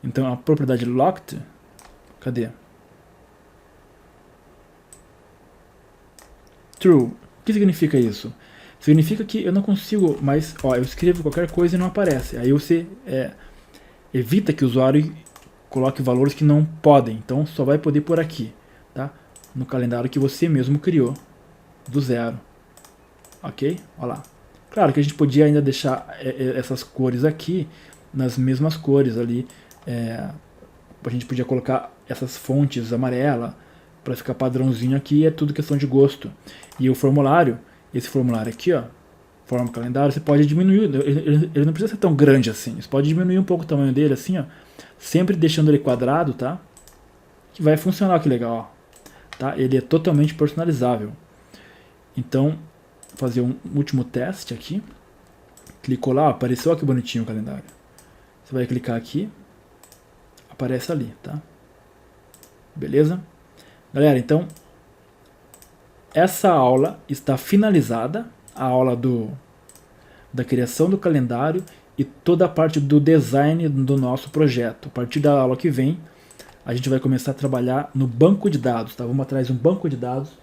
Então a propriedade locked, cadê? True. O que significa isso? Significa que eu não consigo mais, ó, eu escrevo qualquer coisa e não aparece. Aí você evita que o usuário coloque valores que não podem. Então só vai poder por aqui, tá? No calendário que você mesmo criou, do zero. Ok? Olha lá. Claro que a gente podia ainda deixar essas cores aqui nas mesmas cores ali. A gente podia colocar essas fontes amarela para ficar padrãozinho aqui. É tudo questão de gosto. E o formulário, esse formulário aqui, ó, forma calendário, você pode diminuir. Ele não precisa ser tão grande assim. Você pode diminuir um pouco o tamanho dele assim, ó, sempre deixando ele quadrado, tá? Que vai funcionar, que legal, ó. Tá? Ele é totalmente personalizável. Então fazer um último teste aqui. Clicou lá, apareceu, olha que bonitinho o calendário. Você vai clicar aqui, aparece ali, tá? Beleza? Galera, então essa aula está finalizada, a aula da criação do calendário e toda a parte do design do nosso projeto. A partir da aula que vem, a gente vai começar a trabalhar no banco de dados, tá? Vamos atrás de um banco de dados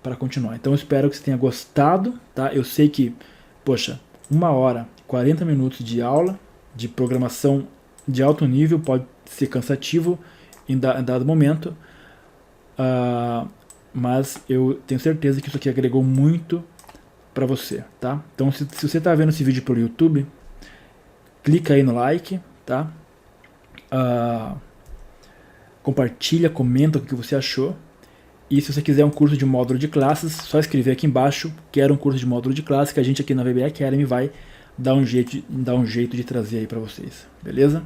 para continuar. Então eu espero que você tenha gostado, tá? Eu sei que, poxa, 1 hora, 40 minutos de aula, de programação de alto nível, pode ser cansativo em dado momento, mas eu tenho certeza que isso aqui agregou muito para você, tá? Então se você está vendo esse vídeo pelo YouTube, clica aí no like, tá? Compartilha, comenta o que você achou. E se você quiser um curso de módulo de classes, só escrever aqui embaixo, quero um curso de módulo de classes, que a gente aqui na VB Academy vai dar um jeito de trazer aí para vocês, beleza?